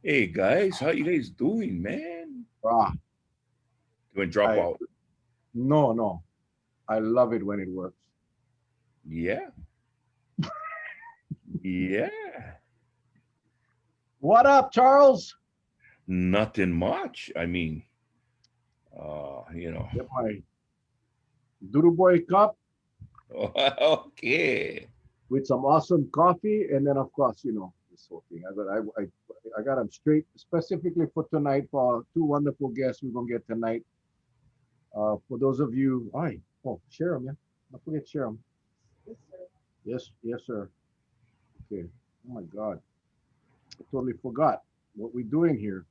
Hey guys, how you guys doing, man? Ah, You want to drop I out? no. I love it when it works. Yeah, yeah. What up, Charles? Nothing much. I mean, you know. Get my Doodle Boy cup Okay. with some awesome coffee, and then of course, this whole thing. I got them straight specifically for tonight for two wonderful guests we're gonna get tonight. For those of you, share them, yeah. Don't forget share them. Yes, sir. Okay. Oh my God, I totally forgot what we're doing here.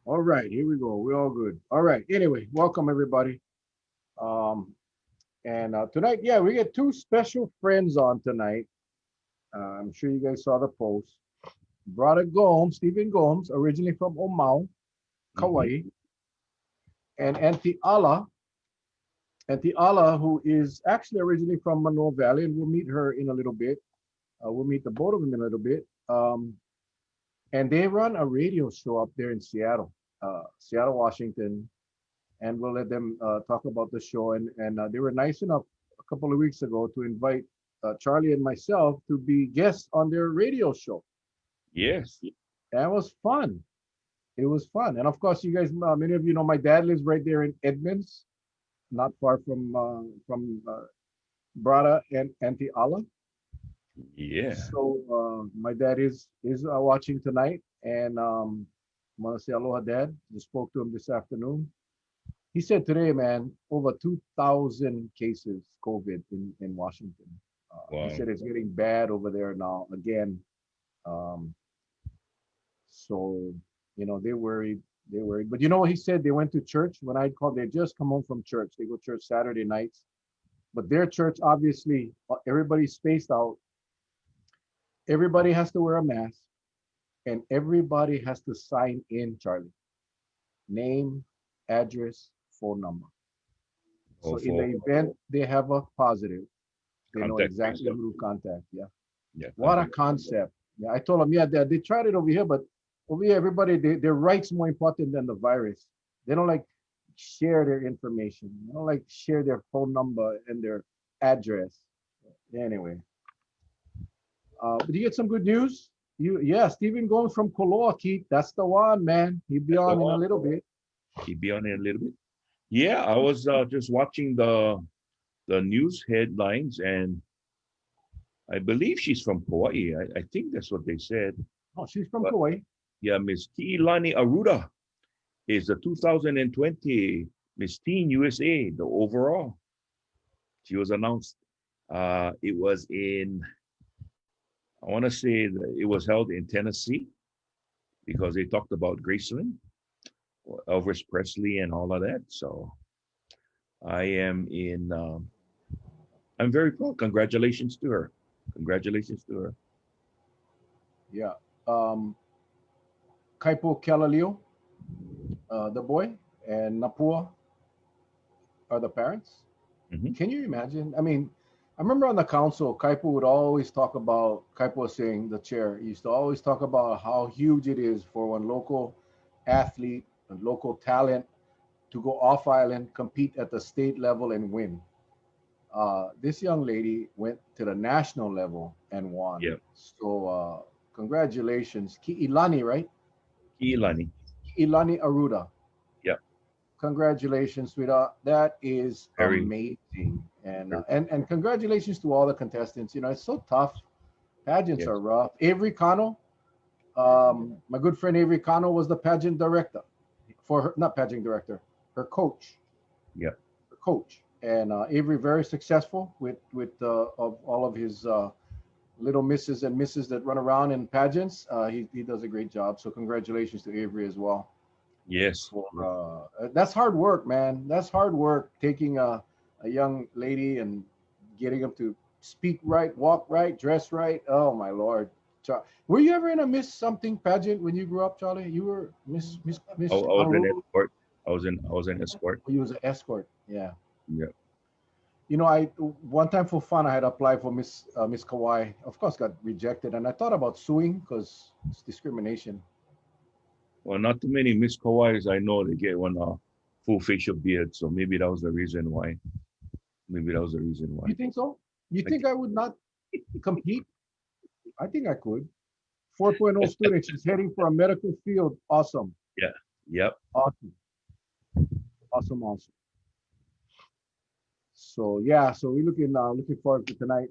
All right, here we go. We're all good. All right. Anyway, welcome everybody. Um, and tonight, yeah, we get two special friends on tonight. I'm sure you guys saw the post. Braddah Gomes, Stephen Gomes, originally from Omau, Hmm. Kauai, and Auntie Ala, who is actually originally from Manoa Valley, and we'll meet her in a little bit. We'll meet the both of them in a little bit. And they run a radio show up there in Seattle, Washington, and we'll let them talk about the show. And they were nice enough a couple of weeks ago to invite Charlie and myself to be guests on their radio show. Yes. That was fun. It was fun, and of course, you guys, many of you know, my dad lives right there in Edmonds, not far from Brada and Auntie Ala. Yeah. So my dad is watching tonight, and I want to say aloha, Dad. Just spoke to him this afternoon. He said today, man, over 2,000 cases COVID in Washington. He Wow. said it's getting bad over there now again. Um, so, they worried. They worried. But you know what he said? They went to church when I called. They just come home from church. They go to church Saturday nights. But their church, obviously, everybody's spaced out. Everybody has to wear a mask, and everybody has to sign in, Charlie. Name, address, phone number. Oh, So in the for event they have a positive, they know contact exactly tracing. who to contact. Yeah. Yeah, What a contact. concept. Yeah. I told them, yeah, they tried it over here, but over here, everybody, their rights more important than the virus. They don't like share their information. They don't like share their phone number and their address. Anyway, but you get some good news. Yeah, Stephen Gomes from Koloa, Keith. That's the one, man. He'll be That's the on in a one. little bit. He be on it a little bit. Yeah, I was just watching the news headlines, and I believe she's from Hawaii. I think that's what they said. Oh, she's from But Kauai. yeah, Miss Kiilani Aruda is the 2020 Miss Teen USA, the overall. She was announced. It was I want to say that it was held in Tennessee because they talked about Graceland, Elvis Presley, and all of that. So I am I'm very proud. Congratulations to her. Congratulations to her. Yeah. Um, Kaipo Kelalio, the boy, and Napua are the parents. Hmm. Can you imagine? I mean, I remember on the council, Kaipo would always talk about, Kaipo was saying, the chair, he used to always talk about how huge it is for one local athlete and local talent to go off island, compete at the state level, and win. This young lady went to the national level and won. Yeah. So, congratulations. Ilani, right? Kiilani. Ilani Aruda. Yeah. Congratulations, sweetheart. That is Very, amazing. And very. and congratulations to all the contestants. It's so tough. Pageants Yes. are rough. Avery Cano, my good friend Avery Cano was the pageant director for her, not pageant director, her coach, Yeah. And Avery very successful with of all of his little misses and misses that run around in pageants. He does a great job. So congratulations to Avery as well. Yes. For Yes. That's hard work, man. That's hard work taking a young lady and getting them to speak right, walk right, dress right. Oh my lord. Were you ever in a Miss something pageant when you grew up, Charlie? You were Miss I was an Honolulu. escort. I was an escort. You was an escort. Yeah. Yeah. I one time for fun I had applied for Miss Kauai. Of course, got rejected, and I thought about suing because it's discrimination. Well, not too many Miss Kawais I know they get one full facial beard, so maybe that was the reason why. Maybe that was the reason why. You think so? You Like, think I would not compete? I think I could. 4.0 student. She's heading for a medical field. Awesome. yeah, yep. Awesome. Awesome. Awesome. So yeah, so we're looking forward to tonight.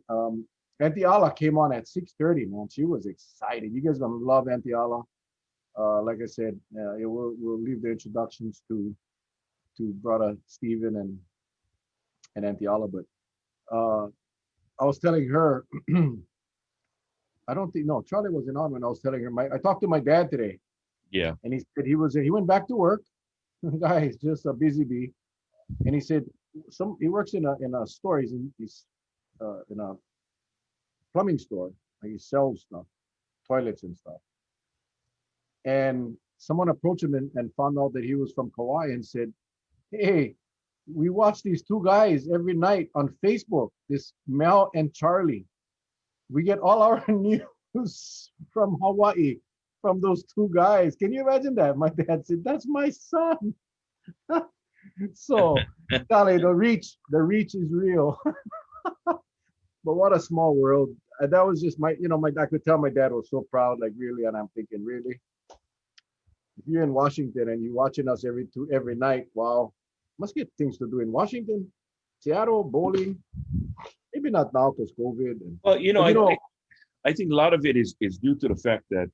Auntie Ala came on at 6:30, man. She was excited. You guys gonna love Auntie Ala. Like I said, we'll leave the introductions to brother Stephen and Auntie Ala. But uh, I was telling her, I don't think no, Charlie wasn't on when I was telling her. I talked to my dad today, Yeah. and he said he went back to work. Guy is just a busy bee, and he said he works in a store. He's in a plumbing store. Like he sells stuff, toilets and stuff. And someone approached him and found out that he was from Kauai and said, "Hey, we watch these two guys every night on Facebook. This Mel and Charlie. We get all our news from Hawaii from those two guys. Can you imagine that?" My dad said, "That's my son." So, Charlie, the reach is real. But what a small world. That was just I could tell my dad was so proud, like really, and I'm thinking, really, if you're in Washington and you're watching us every night, wow, must get things to do in Washington, Seattle, bowling. Maybe not now because COVID. Well, But I think a lot of it is due to the fact that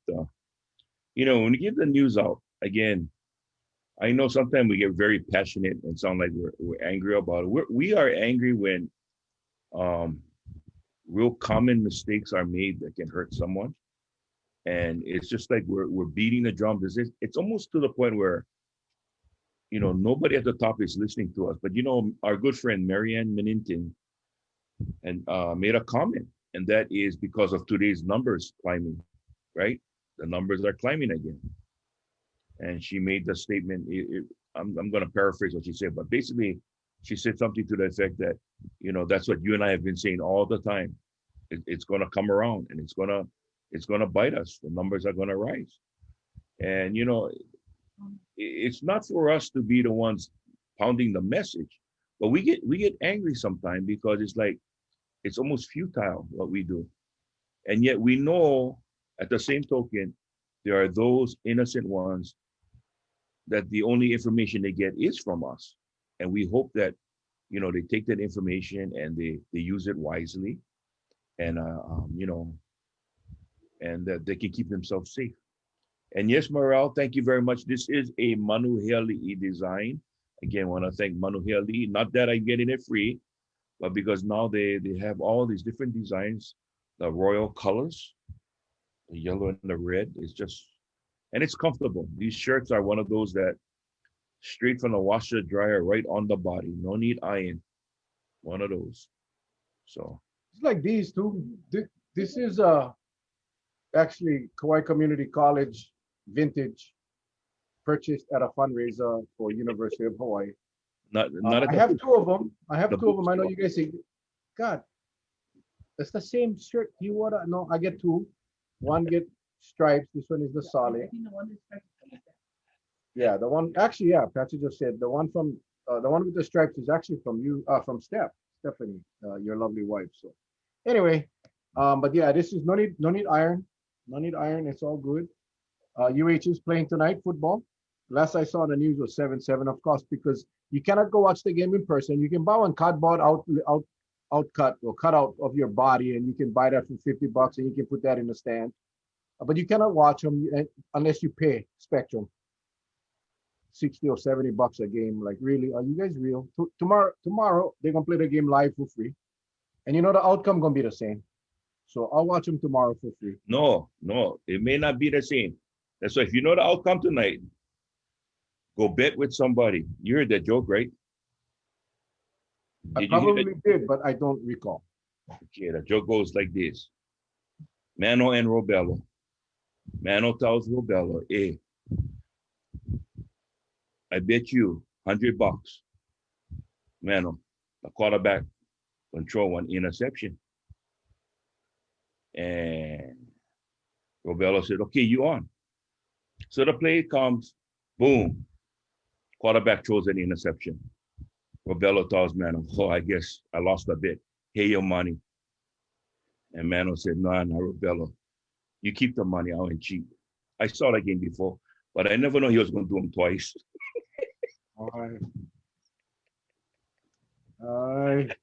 when you give the news out again, I know sometimes we get very passionate and sound like we're angry about it. We are angry when um, real common mistakes are made that can hurt someone, and it's just like we're beating the drum. It's almost to the point where nobody at the top is listening to us. But our good friend Marianne Menintin and made a comment, and that is because of today's numbers climbing, right? The numbers are climbing again, and she made the statement. I'm going to paraphrase what she said, but basically, she said something to the effect that, that's what you and I have been saying all the time. It's going to come around, and it's going to bite us. The numbers are going to rise, and it's not for us to be the ones pounding the message, but we get angry sometimes because it's like it's almost futile what we do, and yet we know at the same token there are those innocent ones that the only information they get is from us. And we hope that, they take that information and they use it wisely and, and that they can keep themselves safe. And yes, Morel, thank you very much. This is a Manuheli design. Again, I want to thank Manuheli. Not that I'm getting it free, but because now they have all these different designs, the royal colors, the yellow and the red. And it's comfortable. These shirts are one of those that straight from the washer dryer right on the body. No need iron. One of those. So it's like these two. This is actually Kauai Community College vintage purchased at a fundraiser for University of Hawaii. not at I the have two of them. I have the two of them. I know bookstore. you guys say, God, that's the same shirt. You want to? No, I get two. One get stripes. This one is the solid. Yeah, the one actually, yeah, Patsy just said the one with the stripes is actually from you, from Stephanie, your lovely wife. So anyway, but yeah, this is no need iron, no need iron. It's all good. UH is playing tonight football. Last I saw on the news was 7-7, of course, because you cannot go watch the game in person. You can buy one cardboard outcut or cutout of your body, and you can buy that for $50, and you can put that in the stand. But you cannot watch them unless you pay Spectrum 60 or $70 a game. Like, really, are you guys real? Tomorrow they're gonna play the game live for free, and the outcome gonna be the same. So I'll watch them tomorrow for free. No, it may not be the same. That's why if you know the outcome tonight, go bet with somebody. You heard that joke, right? I Did you hear that? probably did, but I don't recall. Okay, the joke goes like this. Mano and Robello. Mano tells Robello, hey, I bet you $100. Mano, the quarterback control one interception. And Robello said, okay, you on. So the play comes, boom. Quarterback throws an interception. Robello tells Mano, oh, I guess I lost a bit. Here your money. And Mano said, no, Robello. You keep the money, I went cheap. I saw that game before, but I never know he was going to do them twice. All right. All right.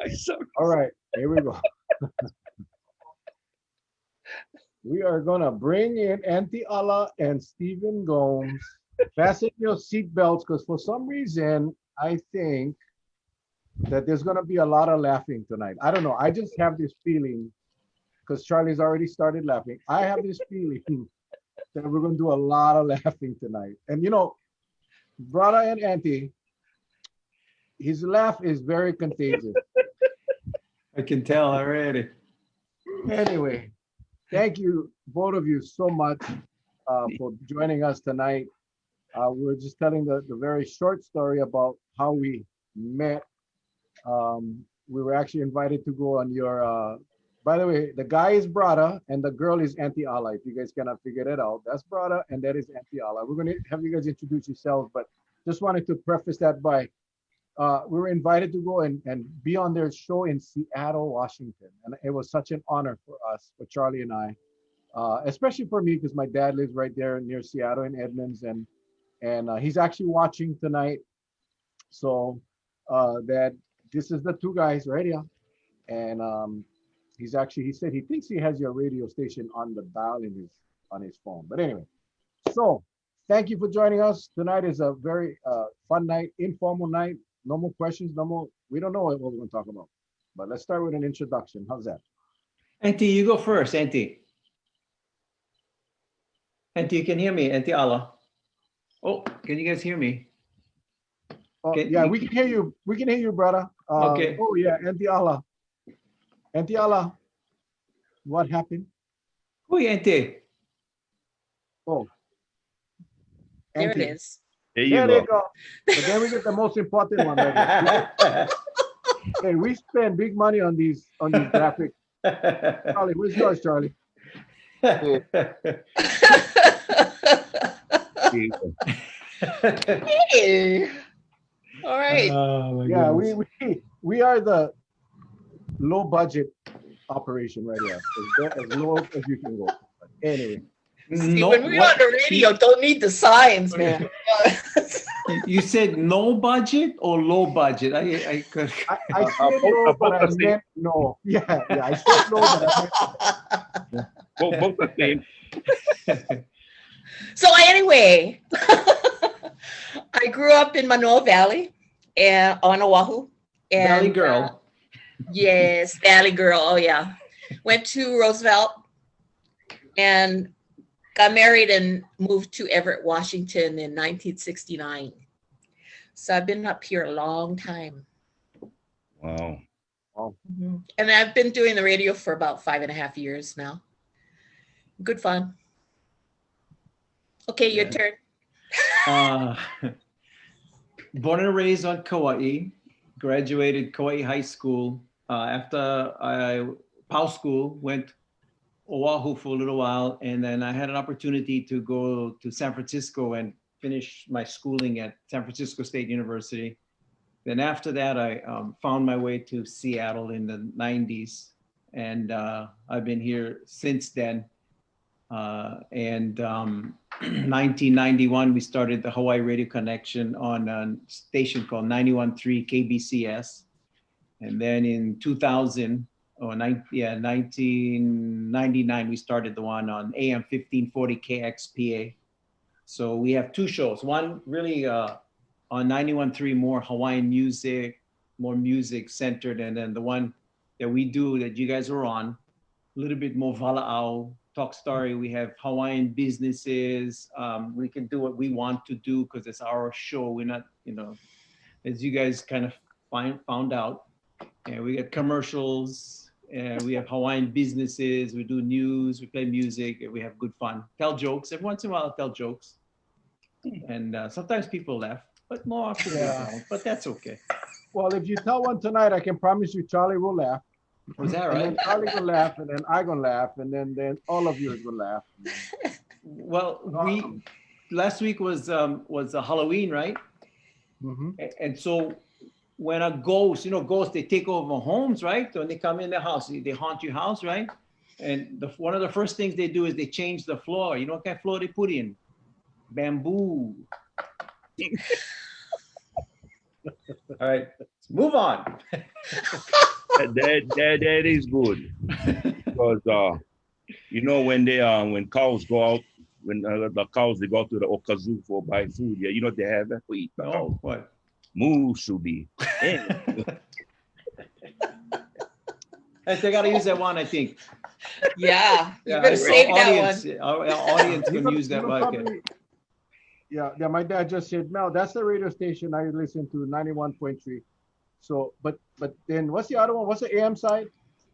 I saw. All right. Here we go. We are going to bring in Aunty Ala and Stephen Gomes. Fasten your seatbelts because for some reason, I think that there's going to be a lot of laughing tonight. I don't know. I just have this feeling because Charlie's already started laughing. I have this feeling that we're going to do a lot of laughing tonight. And you know, Braddah and Aunty, his laugh is very contagious. I can tell already. Anyway, thank you, both of you, so much for joining us tonight. We were just telling the very short story about how we met. We were actually invited to go on your, by the way, the guy is Braddah and the girl is Aunty Ala. If you guys cannot figure that out, that's Braddah and that is Aunty Ala. We're going to have you guys introduce yourselves, but just wanted to preface that by, we were invited to go and be on their show in Seattle, Washington. And it was such an honor for us, for Charlie and I, especially for me, because my dad lives right there near Seattle in Edmonds, and he's actually watching tonight. So that this is the two guys right here. And he said he thinks he has your radio station on the dial on his phone. But anyway, so thank you for joining us. Tonight is a very fun night, informal night. No more questions, we don't know what we're going to talk about. But let's start with an introduction. How's that? Aunty, you go first, Aunty. Aunty, you can hear me, Aunty Ala. Oh, can you guys hear me? Yeah, we can hear you. We can hear you, Braddah. Okay. Oh yeah, Aunty Ala. Aunty Ala, what happened? Who Aunty? Oh. There Aunty. it is. There There you you go. go. But then we get the most important one. Right here. Hey, we spend big money on these graphics. Charlie, where's yours, Charlie? There you go. Hey. All right. Oh, my Yeah, goodness. we are the low budget operation right here. As low as you can go. But anyway, See, No, when we're what- on the radio, don't need the signs, man. You said no budget or low budget? I could. I said low, but I meant no. Yeah, I said low, but I meant Both the same. So anyway, I grew up in Manoa Valley and on Oahu. And, Valley girl. Yes, Valley girl. Oh yeah. Went to Roosevelt and got married and moved to Everett, Washington in 1969. So I've been up here a long time. Wow. Mhm. And I've been doing the radio for about 5.5 years now. Good fun. Okay, your Yeah. turn. Born and raised on Kauai, graduated Kauai High School. After POW school, went Oahu for a little while, and then I had an opportunity to go to San Francisco and finish my schooling at San Francisco State University. Then after that, I found my way to Seattle in the 90s, and I've been here since then. 1991, we started the Hawaii Radio Connection on a station called 91.3 KBCS. And then in 1999, we started the one on AM 1540 KXPA. So we have two shows. One really on 91.3, more Hawaiian music, more music centered. And then the one that we do that you guys are on, a little bit more Vala'au, Talk Story. We have Hawaiian businesses. We can do what we want to do because it's our show. We're not, as you guys kind of found out. And we get commercials, and we have Hawaiian businesses. We do news, we play music, and we have good fun. Tell jokes. Every once in a while, I'll tell jokes. And sometimes people laugh. but more often we Yeah. don't. But that's okay. Well, if you tell one tonight, I can promise you Charlie will laugh. Was that And then right? Charlie will laugh, and then I gonna laugh, and then all of you will laugh. Well, last week was Halloween, right? Mhm. And so when a ghost, ghosts, they take over homes, right? When they come in the house, they haunt your house, right? And one of the first things they do is they change the floor. You know what kind of floor they put in? Bamboo. All right, let's move on. That is good because when cows go out, when the cows they go out to the okazu for buy food, yeah, they have that for eat the cow. No, what? Moo should be. They gotta use that one, I think. Yeah, you Yeah, better save that audience, one. our audience can use that one. Probably, yeah. My dad just said, Mel, that's the radio station I listen to, 91.3. So, but then what's the other one? What's the AM side?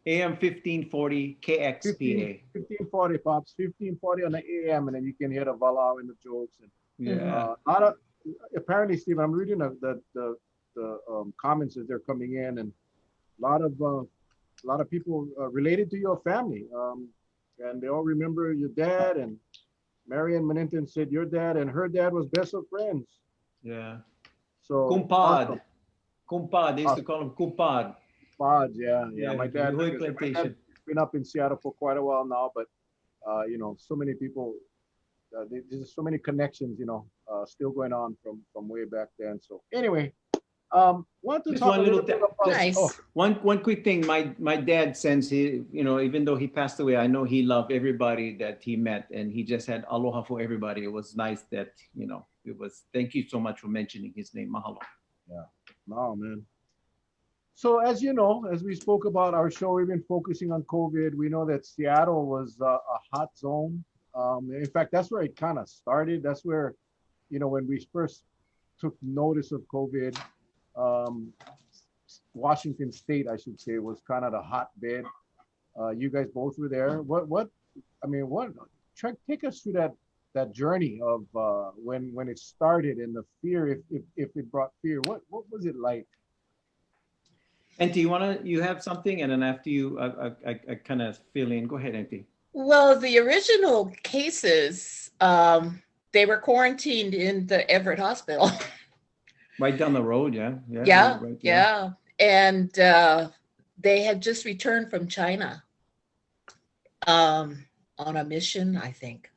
AM 1540 KXPA. 1540, pops. 1540 on the AM, and then you can hear the Vala and the jokes. And Yeah. apparently, Steve, I'm reading the comments as they're coming in, and a lot of people related to your family, and they all remember your dad. And Marian Meninton said your dad and her dad was best of friends. Yeah. So Kumpad. Kumpad. They used to call him Kumpad. Pods, yeah. My dad, Nihoy my Plantation. dad's been up in Seattle for quite a while now, but so many people, there's so many connections, still going on from way back then. So anyway, want to Just talk one a little little bit thing. about. Nice. Oh, One quick thing. My dad sends even though he passed away, I know he loved everybody that he met, and he just had aloha for everybody. It was nice that it was. Thank you so much for mentioning his name. Mahalo. no, man. So as you know, as we spoke about our show, we've been focusing on COVID. We know that Seattle was a hot zone. In fact, that's where it kind of started. That's where, when we first took notice of COVID, Washington State, I should say, was kind of the hotbed. You guys both were there. Take us through that journey of when it started and the fear, if it brought fear. What was it like? Auntie, you have something, and then after you, I kind of fill in. Go ahead, Auntie. Well, the original cases, they were quarantined in the Everett Hospital. Right down the road, yeah. Yeah, right, yeah. And they had just returned from China on a mission, I think.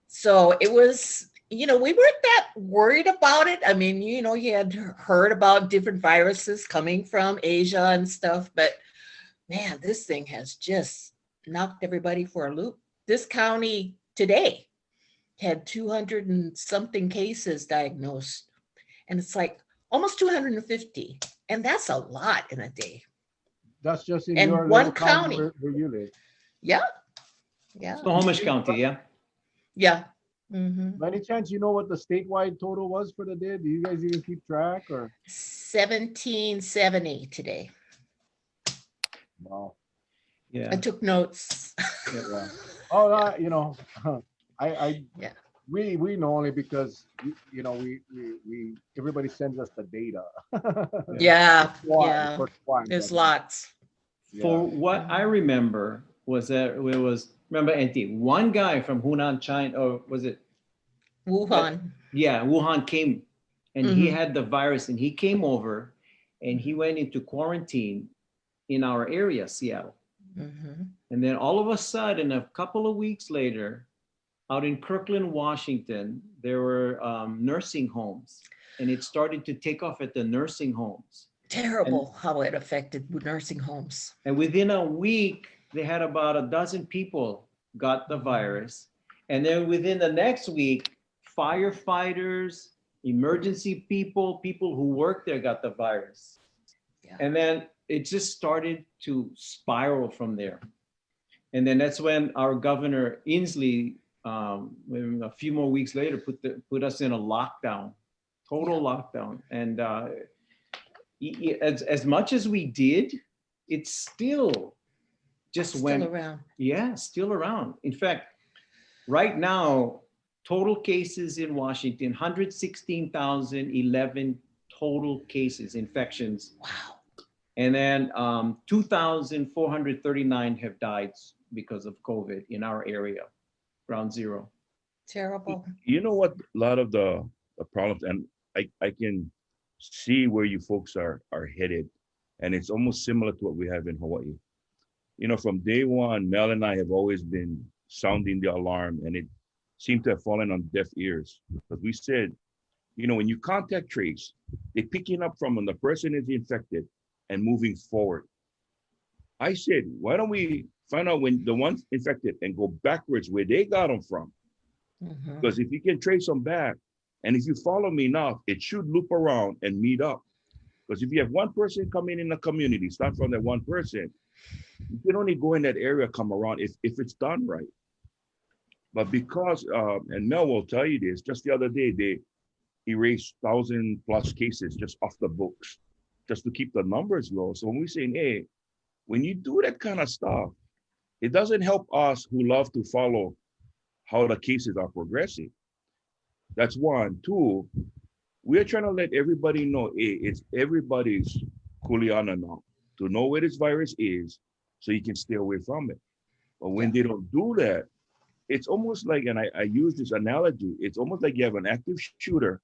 So it was, we weren't that worried about it. I mean, you had heard about different viruses coming from Asia and stuff, but man, this thing has just knocked everybody for a loop. This county today had 200 and something cases diagnosed, and it's like almost 250. And that's a lot in a day. That's just in And your one little county county. where you live. Yeah. Yeah. Snohomish County, yeah. Yeah. Mm-hmm. By any chance, you know what the statewide total was for the day? Do you guys even keep track or? 1770 today. Wow. Yeah. I took notes. Yeah. Oh, Yeah. we know only because we everybody sends us the data. Yeah. Why? Yeah. For why? There's lots. For what I remember was that remember, Auntie, one guy from Hunan, China, or was it? Wuhan. Yeah, Wuhan came, and he Mhm. had the virus, and he came over, and he went into quarantine in our area, Seattle. Mm-hmm. And then all of a sudden, a couple of weeks later, out in Kirkland, Washington, there were nursing homes, and it started to take off at the nursing homes. Terrible how it affected nursing homes. And within a week, they had about a dozen people got the virus. And then within the next week, firefighters, emergency people who worked there got the virus. Yeah. And then it just started to spiral from there. And then that's when our governor Inslee, a few more weeks later, put us in a lockdown, total lockdown. And as much as we did, it's still just Still went, around. yeah, still around. In fact, right now, Total cases in Washington, 116,011 total cases, infections. Wow. And then 2,439 have died because of COVID in our area, ground zero. Terrible. You know what? A lot of the problems, and I can see where you folks are headed, and it's almost similar to what we have in Hawaii. You know, from day one, Mel and I have always been sounding the alarm, and it seemed to have fallen on deaf ears because we said, you know, when you contact trace, they're picking up from when the person is infected and moving forward. I said, why don't we find out when the one's infected and go backwards where they got them from? Mhm. Because if you can trace them back, and if you follow me enough, it should loop around and meet up. Because if you have one person coming in the community, start from that one person, you can only go in that area, come around if it's done right. But because, and Mel will tell you this, just the other day, they erased 1,000+ cases just off the books, just to keep the numbers low. So when we're saying, hey, when you do that kind of stuff, it doesn't help us who love to follow how the cases are progressing. That's one. Two, we're trying to let everybody know, hey, it's everybody's kuleana now to know where this virus is so you can stay away from it. But when they don't do that, it's almost like, and I use this analogy, it's almost like you have an active shooter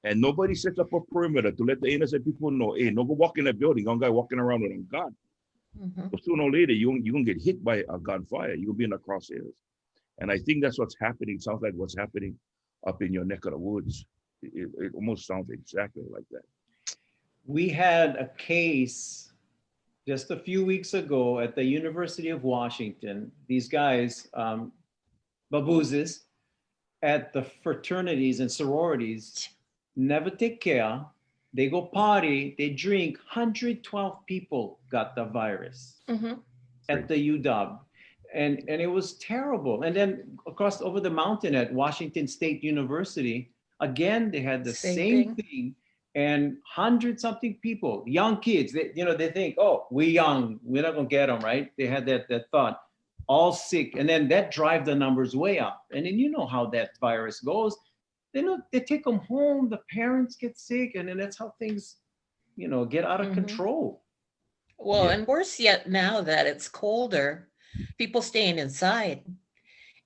and nobody sets up a perimeter to let the innocent people know, hey, no go walk in that building, one guy walking around with a gun. Mhm. But sooner or later, you're going to get hit by a gunfire. You'll be in the crosshairs. And I think that's what's happening. Sounds like what's happening up in your neck of the woods. It almost sounds exactly like that. We had a case just a few weeks ago at the University of Washington. These guys, baboozes, at the fraternities and sororities, never take care. They go party, they drink. 112 people got the virus Mhm. at the UW. And it was terrible. And then across over the mountain at Washington State University, again, they had the same thing. And 100-something people, young kids, they think, oh, we're young, we're not gonna get them, right? They had that thought, all sick. And then that drive the numbers way up. And then you know how that virus goes. They take them home, the parents get sick, and then that's how things, get out of Mhm. control. Well, Yeah. and worse yet, now that it's colder, people staying inside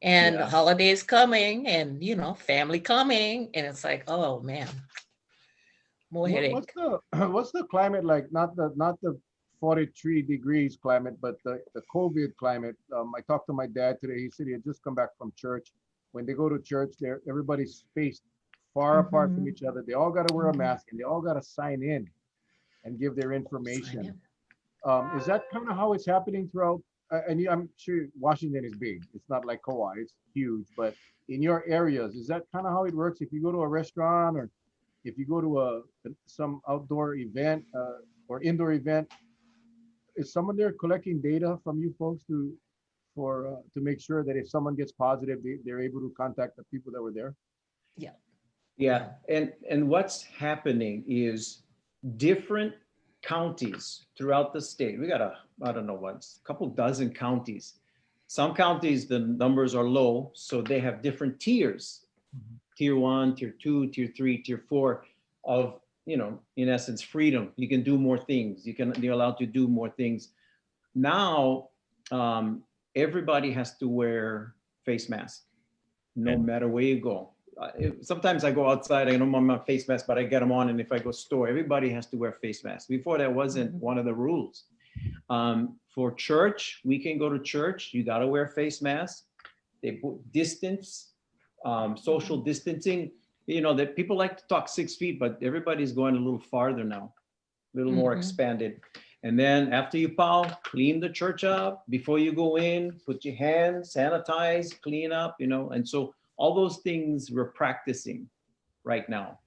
and the Yeah. holidays coming and, family coming. And it's like, oh man, more What's headache. the what's the climate like? Not the 43 degrees climate, but the COVID climate. I talked to my dad today. He said he had just come back from church. When they go to church, everybody's spaced far apart from Mhm. each other. They all got to wear a Mhm. mask and they all got to sign in and give their Sign information. in. Is that kind of how it's happening throughout? I'm sure Washington is big. It's not like Kauai, it's huge. But in your areas, is that kind of how it works? If you go to a restaurant or if you go to some outdoor event or indoor event, is someone there collecting data from you folks to make sure that if someone gets positive, they're able to contact the people that were there? Yeah, and what's happening is different counties throughout the state. We got I don't know what, a couple dozen counties. Some counties, the numbers are low, so they have different tiers. Tier 1, tier 2, tier 3, tier 4 of, in essence, freedom. You can do more things. You're allowed to do more things. Now, everybody has to wear face masks, no matter where you go. Sometimes I go outside, I don't want my face mask, but I get them on. And if I go store, everybody has to wear face masks. Before that wasn't one of the rules. For church, we can go to church. You got to wear face masks. They put distance, social distancing. That people like to talk 6 feet, but everybody's going a little farther now, a little more Mhm. expanded. And then after you pow, clean the church up. Before you go in, put your hands, sanitize, clean up, and so all those things we're practicing right now.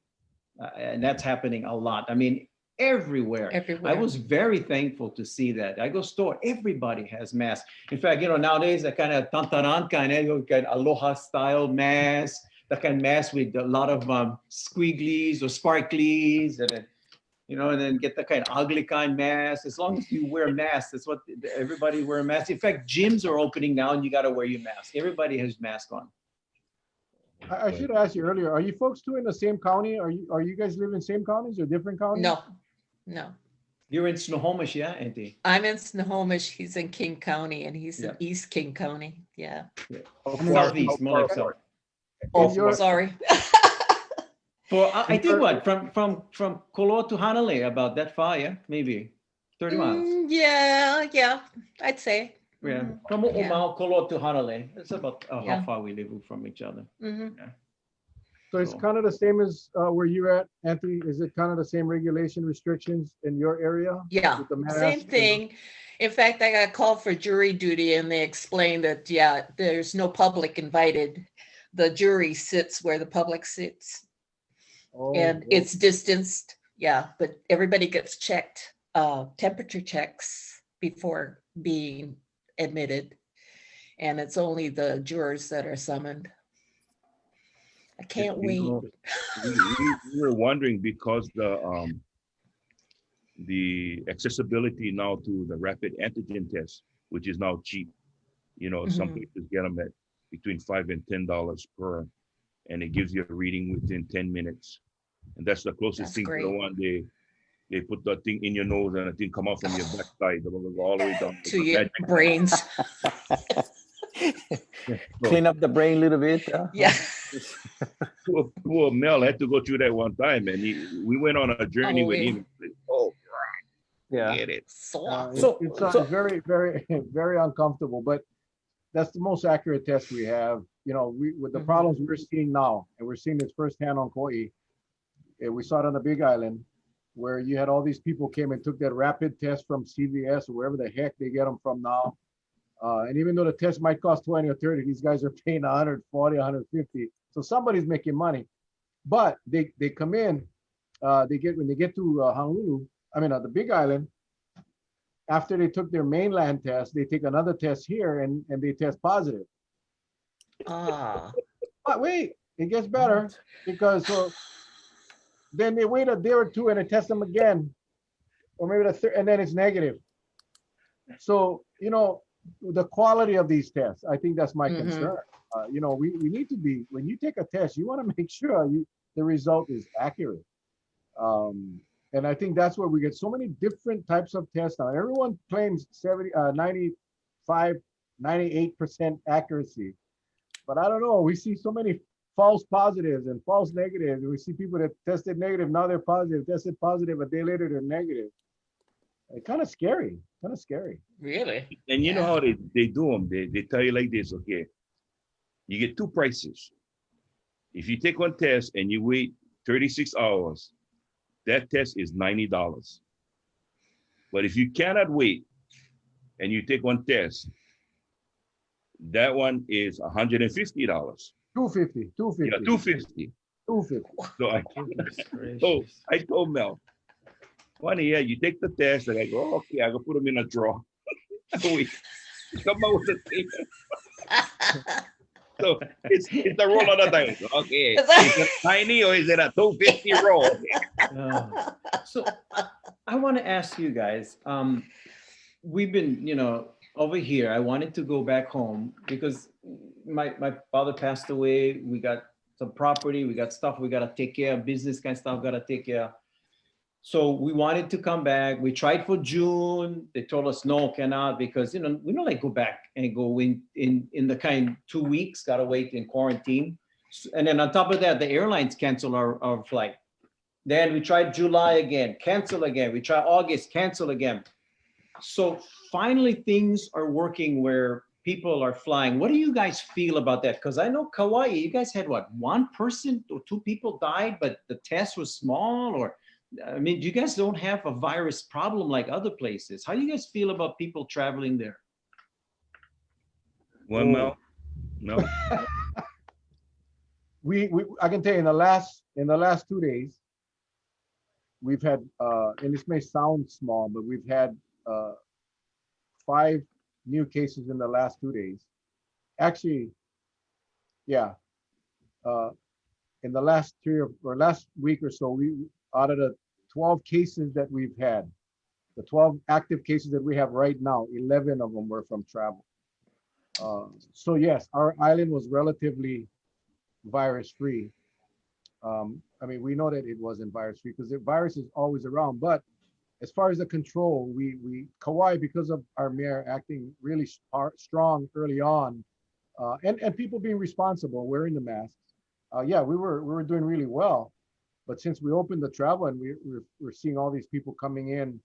And that's happening a lot. I mean, everywhere. I Everywhere. was very thankful to see that. I go store, everybody has masks. In fact, nowadays, that kind of tantaran kind of aloha style mask, that kind of mask with a lot of squigglies or sparklies, and then, and then get the kind of ugly kind mask. As long as you wear masks, that's what everybody wear a mask. In fact, gyms are opening now and you got to wear your mask. Everybody has mask on. I should ask you earlier, are you folks two in the same county? Are you guys live in same counties or different counties? No, no. You're in Snohomish, yeah, Auntie? I'm in Snohomish. He's in King County, and he's in Yeah. East King County. Yeah. Southeast, more like south. Oh, your- sorry. I think what, from Kolo to Hanalei, about that far, yeah? Maybe 30 miles. Yeah, I'd say. Yeah, Mhm. from Yeah. Umao, Kolo to Hanalei. It's about Yeah. how far we live from each other. Mhm. So it's So- kind of the same as where you're at, Anthony? Is it kind of the same regulation restrictions in your area? Yeah, With the mask same and- thing. In fact, I got called for jury duty and they explained that, yeah, there's no public invited. The jury sits where the public sits Oh, and oh, it's distanced. Yeah, but everybody gets checked, temperature checks before being admitted. And it's only the jurors that are summoned. I can't You wait. know, we were wondering because the accessibility now to the rapid antigen test, which is now cheap. You know, some Mhm. places get them at between $5 and $10 per, and it gives you a reading within 10 minutes. And that's the closest That's thing to the great. one they put the thing in your nose and the thing come out from your backside. It will go all the way down To the your magic. brains. Clean up the brain a little bit. Yeah. Poor Mel had to go through that one time, and we went on a journey with yeah. him. Oh, Yeah. get it. So, it's very, very, very uncomfortable, but that's the most accurate test we have. You know, with the Mhm. problems we're seeing now, and we're seeing this firsthand on Kauai. We saw it on the Big Island, where you had all these people came and took that rapid test from CVS or wherever the heck they get them from now. And even though the test might cost 20 or 30, these guys are paying 140, 150. So somebody's making money. But they come in, when they get to Honolulu, the Big Island, after they took their mainland test, they take another test here and they test positive. But wait, it gets better because then they wait a day or two and they test them again, or maybe the third, and then it's negative. So, you know, the quality of these tests, I think that's my Mhm. concern. You know, we need to be, when you take a test, you want to make sure the result is accurate. And I think that's where we get so many different types of tests now. Everyone claims 95, 98% accuracy. But I don't know, we see so many false positives and false negatives. And we see people that tested negative, now they're positive, tested positive, a day later they're negative. It's kind of scary, really? And you know Yeah. how they do them. They tell you like this, okay, you get two prices. If you take one test and you wait 36 hours, that test is $90. But if you cannot wait and you take one test, that one is $150. 250, 250. Yeah, 250. 250. So I told Mel, funny, yeah, you take the test, and I go, okay, I go put them in a drawer. So we come out with the thing. So it's a roll of the dice. Okay, is it tiny or is it a 250 roll? So I want to ask you guys, we've been, over here, I wanted to go back home because my father passed away. We got some property, we got stuff we got to take care of, business kind of stuff got to take care of. So we wanted to come back. We tried for June. They told us no, cannot, because we don't like go back and go in the kind 2 weeks, gotta wait in quarantine. And then on top of that, the airlines cancel our flight. Then we tried July again, cancel again. We tried August, cancel again. So finally things are working where people are flying. What do you guys feel about that? Because I know Kauai, you guys had what, one person or two people died, but the test was small, or you guys don't have a virus problem like other places. How do you guys feel about people traveling there? One Mel? No. I can tell you in the last 2 days, we've had, and this may sound small, but we've had 5 new cases in the last 2 days. Actually, yeah. In the last last week or so, out of the 12 cases that we've had, the 12 active cases that we have right now, 11 of them were from travel. So yes, our island was relatively virus-free. I mean, we know that it wasn't virus-free because the virus is always around. But as far as the control, Kauai, because of our mayor acting really strong early on, and people being responsible, wearing the masks. Yeah, we were doing really well. But since we opened the travel and we're seeing all these people coming in,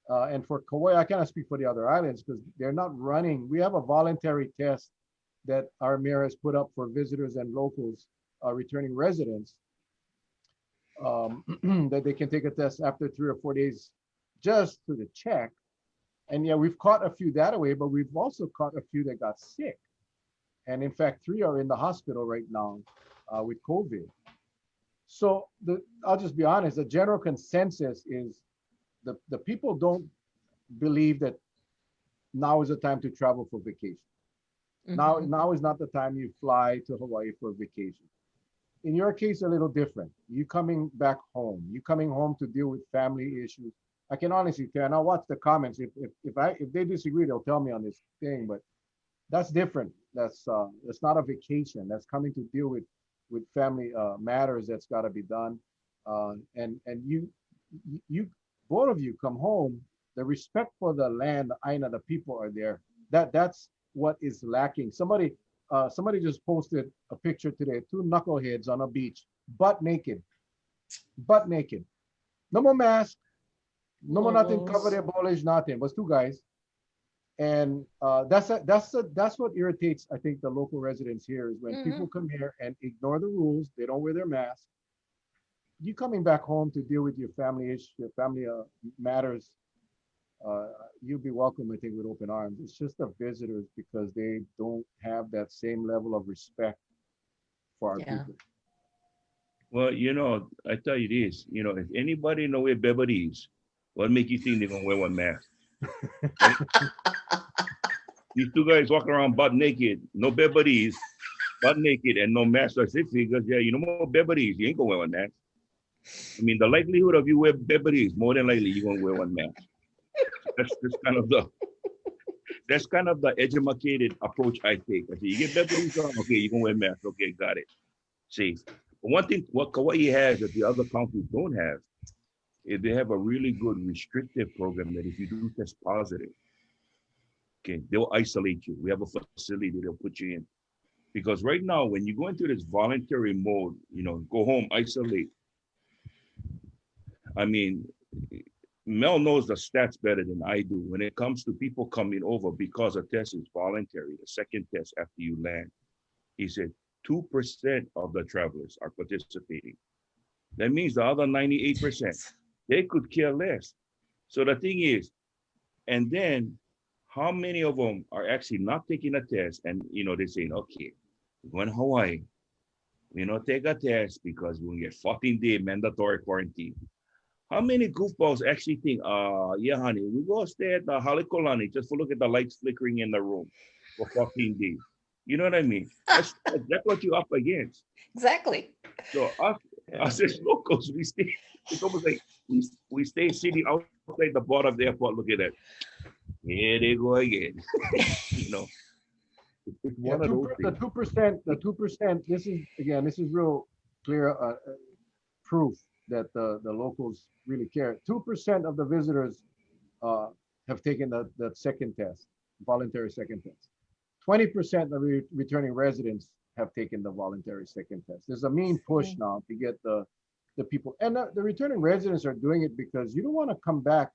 and for Kauai, I cannot speak for the other islands because they're not running. We have a voluntary test that our mayor has put up for visitors and locals, returning residents, that they can take a test after 3 or 4 days just to the check. And yeah, we've caught a few that way, but we've also caught a few that got sick. And in fact, 3 are in the hospital right now with COVID. So I'll just be honest, the general consensus is the people don't believe that now is the time to travel for vacation. Now is not the time you fly to Hawaii for vacation. In your case, a little different. You coming back home. You coming home to deal with family issues. I can honestly tell, and I'll watch the comments. If they disagree, they'll tell me on this thing. But that's different. That's not a vacation. That's coming to deal with family matters that's got to be done. And you both of you come home. The respect for the land, the aina, the people are there. That's what is lacking. Somebody just posted a picture today, 2 knuckleheads on a beach, butt naked. No more mask, no more nothing, cover their bowlish, nothing. It was 2 guys. And that's what irritates, I think, the local residents here is when people come here and ignore the rules, they don't wear their mask. You coming back home to deal with your family issues, your family matters, you'll be welcome, I think, with open arms. It's just the visitors because they don't have that same level of respect for our people. Well, I tell you this, if anybody know where Beverly is, what make you think they're gonna wear one mask? These 2 guys walking around butt naked, no Beverly's, butt naked and no mask. So I said, because more Beverly's, you ain't gonna wear one mask. I mean, the likelihood of you wear Beverly's, more than likely you're gonna wear one mask. That's kind of the educated approach I take. I say, you get Beverly's on, okay, you can wear mask. Okay, got it. See, but one thing what Kauai has that the other counties don't have is they have a really good restrictive program that if you do test positive, okay, they'll isolate you. We have a facility they'll put you in. Because right now, when you go into this voluntary mode, go home, isolate. I mean, Mel knows the stats better than I do. When it comes to people coming over, because a test is voluntary, the second test after you land, he said 2% of the travelers are participating. That means the other 98%, they could care less. So the thing is, and then how many of them are actually not taking a test and, they're saying, okay, we're going to Hawaii. We don't take a test because we'll get 14-day mandatory quarantine. How many goofballs actually think, yeah, honey, we go stay at the Halekulani just to look at the lights flickering in the room for 14 days. You know what I mean? That's what you're up against. Exactly. So us as locals, we stay, it's almost like we stay sitting outside the bar of the airport looking at, here they go again. It's one of those the 2%, this is real clear proof that the locals really care. 2% of the visitors have taken the second test, voluntary second test. 20% of returning residents have taken the voluntary second test. There's a mean push now to get the people, and the returning residents are doing it because you don't want to come back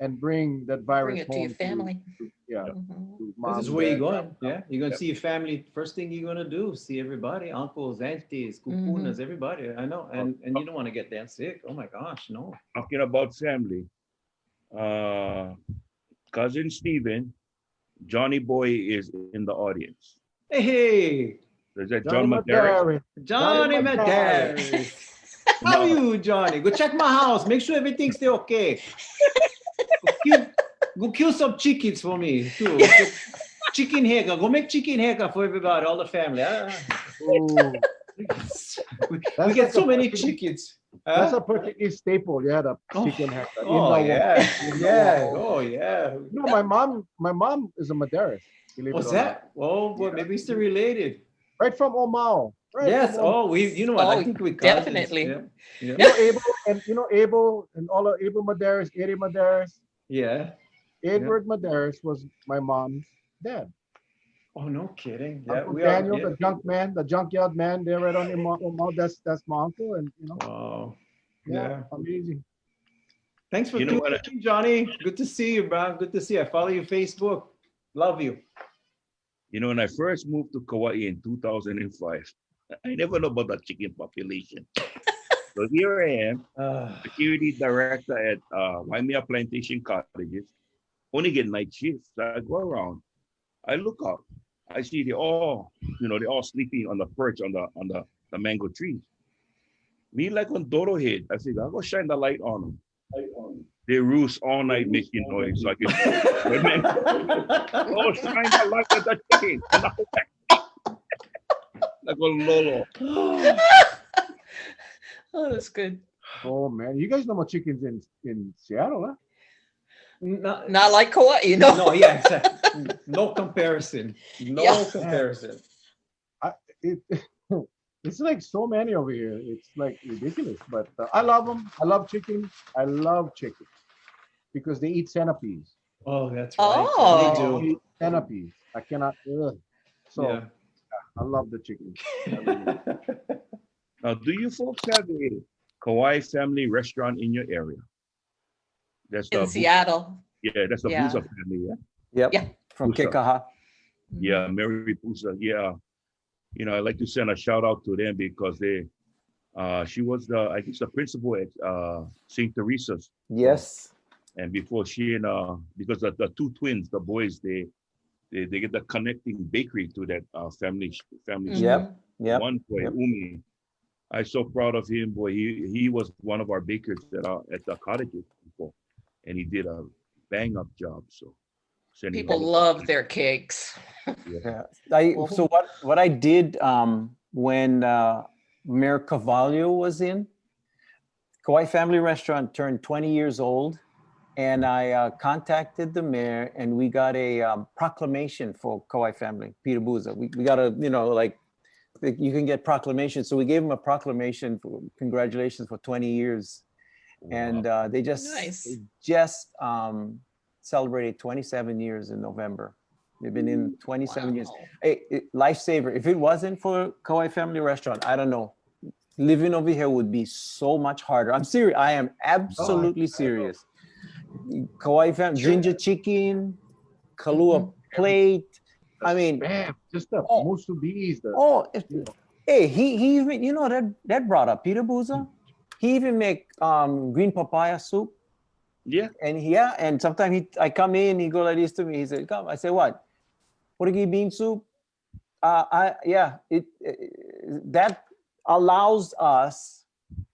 and bring that virus home to your family. To mom, This is where dad, you're going. grandma. Yeah, you're gonna see your family. First thing you're gonna do, see everybody, uncles, aunties, kupunas, everybody. I know, and you don't want to get that sick. Oh my gosh, no. Talking about family, cousin Stephen, Johnny Boy is in the audience. Hey, Is that John Madera? Johnny Madera. How are you, Johnny? Go check my house. Make sure everything's still okay. Go kill some chickens for me too. Chicken heka. Go make chicken heka for everybody, all the family. We get so many chickens. That's a Portuguese staple. Yeah, the chicken heka. Oh yeah, yeah. Oh yeah. No, my mom is a Madeira. What's that? Oh, well, maybe it's still related. Right from Omao. Right, Yes. come on. Oh, you know what? I Oh, think we cousins. definitely. Yeah. You Yeah. know Abel and all of Abel Madares, Eddie Madares. Yeah. Edward Madares was my mom's dad. Oh, no kidding. Yeah, Uncle we are. Daniel, Yeah. the junk man, the junkyard man, they're right on your mom. That's my uncle, and Wow. yeah, Yeah. amazing. Thanks for You know tuning what? in, Johnny. Good to see you, bro. Good to see you. I follow your Facebook. Love you. You know, when I first moved to Kauai in 2005, I never know about the chicken population. So here I am, security director at Waimea Plantation Cottages. Only get night shifts. So I go around. I look up. I see they all, they're all sleeping on the perch on the mango trees. Me like on Dodo head. I said, I'll go shine the light on them. They roost all night making noise. So I can oh, shine the light at the chicken. And I go back. Like a Lolo. Oh, that's good. Oh man, you guys know about chickens in Seattle, huh? Not, Not like Kauai, no. no, yeah, exactly. No comparison. No Yeah. comparison. It it's like so many over here. It's like ridiculous, but I love them. I love chicken. I love chicken because they eat centipedes. Oh, that's right. Oh. They They do. eat centipedes. I cannot. So Yeah. I love the chicken. I really do. Now, do you folks have a Kauai family restaurant in your area? That's In the Seattle. Yeah, that's the Yeah. Busa family. Yeah, Yep. Yeah. From Pusa. Kekaha. yeah, Mary Busa. Yeah, I'd like to send a shout out to them because she was I guess the principal at St. Teresa's. Yes. And before she and because the two twins, the boys, they get the connecting bakery to that family. Mhm. Yep. Yep. One boy, Yep. Umi. I'm so proud of him, boy. He was one of our bakers at the cottages before, and he did a bang up job. So sending People all- love their cakes. Yeah. So what I did when Mayor Carvalho was in, Kauai Family Restaurant turned 20 years old, and I contacted the mayor, and we got a proclamation for Kauai Family, Peter Buza. We got a, like, you can get proclamations. So we gave him a proclamation for congratulations for 20 years. And they Nice. just celebrated 27 years in November. They've been in 27 years. Wow. Hey, lifesaver. If it wasn't for Kauai Family Restaurant, I don't know. Living over here would be so much harder. I'm serious. I am absolutely serious. Kauai Family, ginger chicken, Kahlua plate. I mean, Bam, just the Oh. musu bees. Hey, he even, that brought up Peter Buza. He even make green papaya soup. Yeah, And sometimes I come in, he go like this to me. He said, "Come." I say, "What? Portuguese bean soup?" That allows us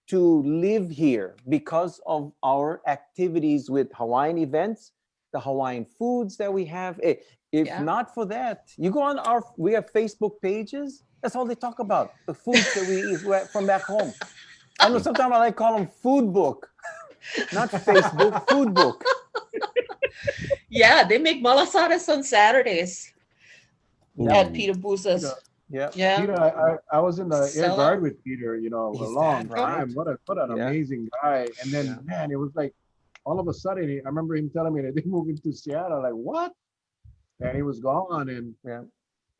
to live here because of our activities with Hawaiian events, the Hawaiian foods that we have. If Yeah. not for that, you go on we have Facebook pages. That's all they talk about, the foods that we eat from back home. I know sometimes I like call them food book, not Facebook, food book. Yeah, they make malasadas on Saturdays Yeah. at Peter Busa's. Yeah. Yeah. Peter, I was in the air Sell guard out. with Peter, a He's long that right. time. What an Yeah. amazing guy. And then, Yeah. man, it was like all of a sudden, I remember him telling me that they moved into Seattle. Like, what? And he was gone. Yeah.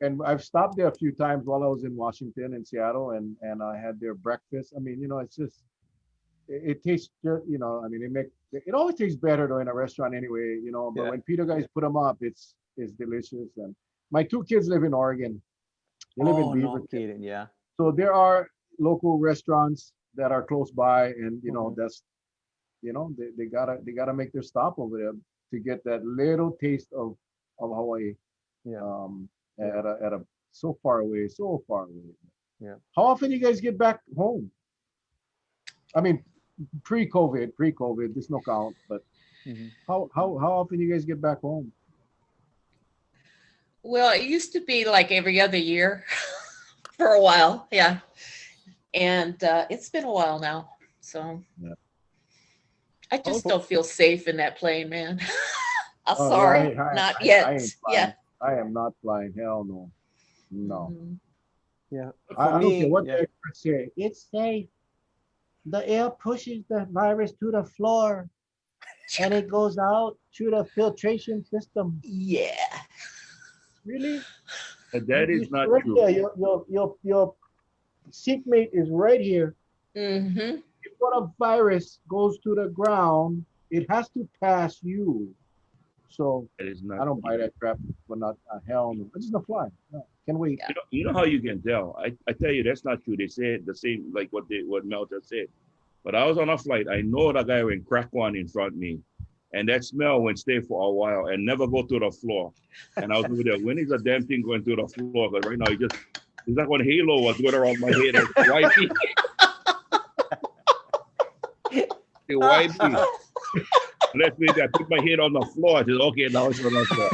And I've stopped there a few times while I was in Washington and Seattle, and I had their breakfast. I mean, it's just it tastes just, I mean, it always tastes better though in a restaurant anyway, but Yeah. when Peter guys put them up, it's delicious. And my two kids live in Oregon. They live in Oh, Beaver. no kidding. Yeah. So there are local restaurants that are close by, and Mhm. that's they gotta make their stop over there to get that little taste of Hawaii. Yeah. At a so far away. Yeah. How often you guys get back home? I mean, pre-COVID, this no count, but Mhm. how often you guys get back home? Well, it used to be like every other year for a while. Yeah. And it's been a while now. So Yeah. I just don't feel safe in that plane, man. I'm Oh, sorry. I Not ain't yet. flying. Yeah. I am not flying. Hell no. No. Mhm. Yeah. I For don't care me, what yeah. the experts say. It's safe. The air pushes the virus to the floor and it goes out through the filtration system. Yeah. Really? But that You is not right true. there. Your seatmate is right here. Mm-hmm. Before a virus goes to the ground, it has to pass you. So That is I not don't buy true. that crap. But not hell no. It's just not fly. No, can't wait. Yeah. You know how you can tell. I tell you that's not true. They said the same like what Mel just said. But I was on a flight. I know that guy went crack one in front of me. And that smell went stay for a while and never go to the floor. And I was over there, when is the damn thing going to the floor? Because right now it's like when Halo was going around my head. Why me? Why me? Let me I put my head on the floor. I said, okay, now it's on the floor.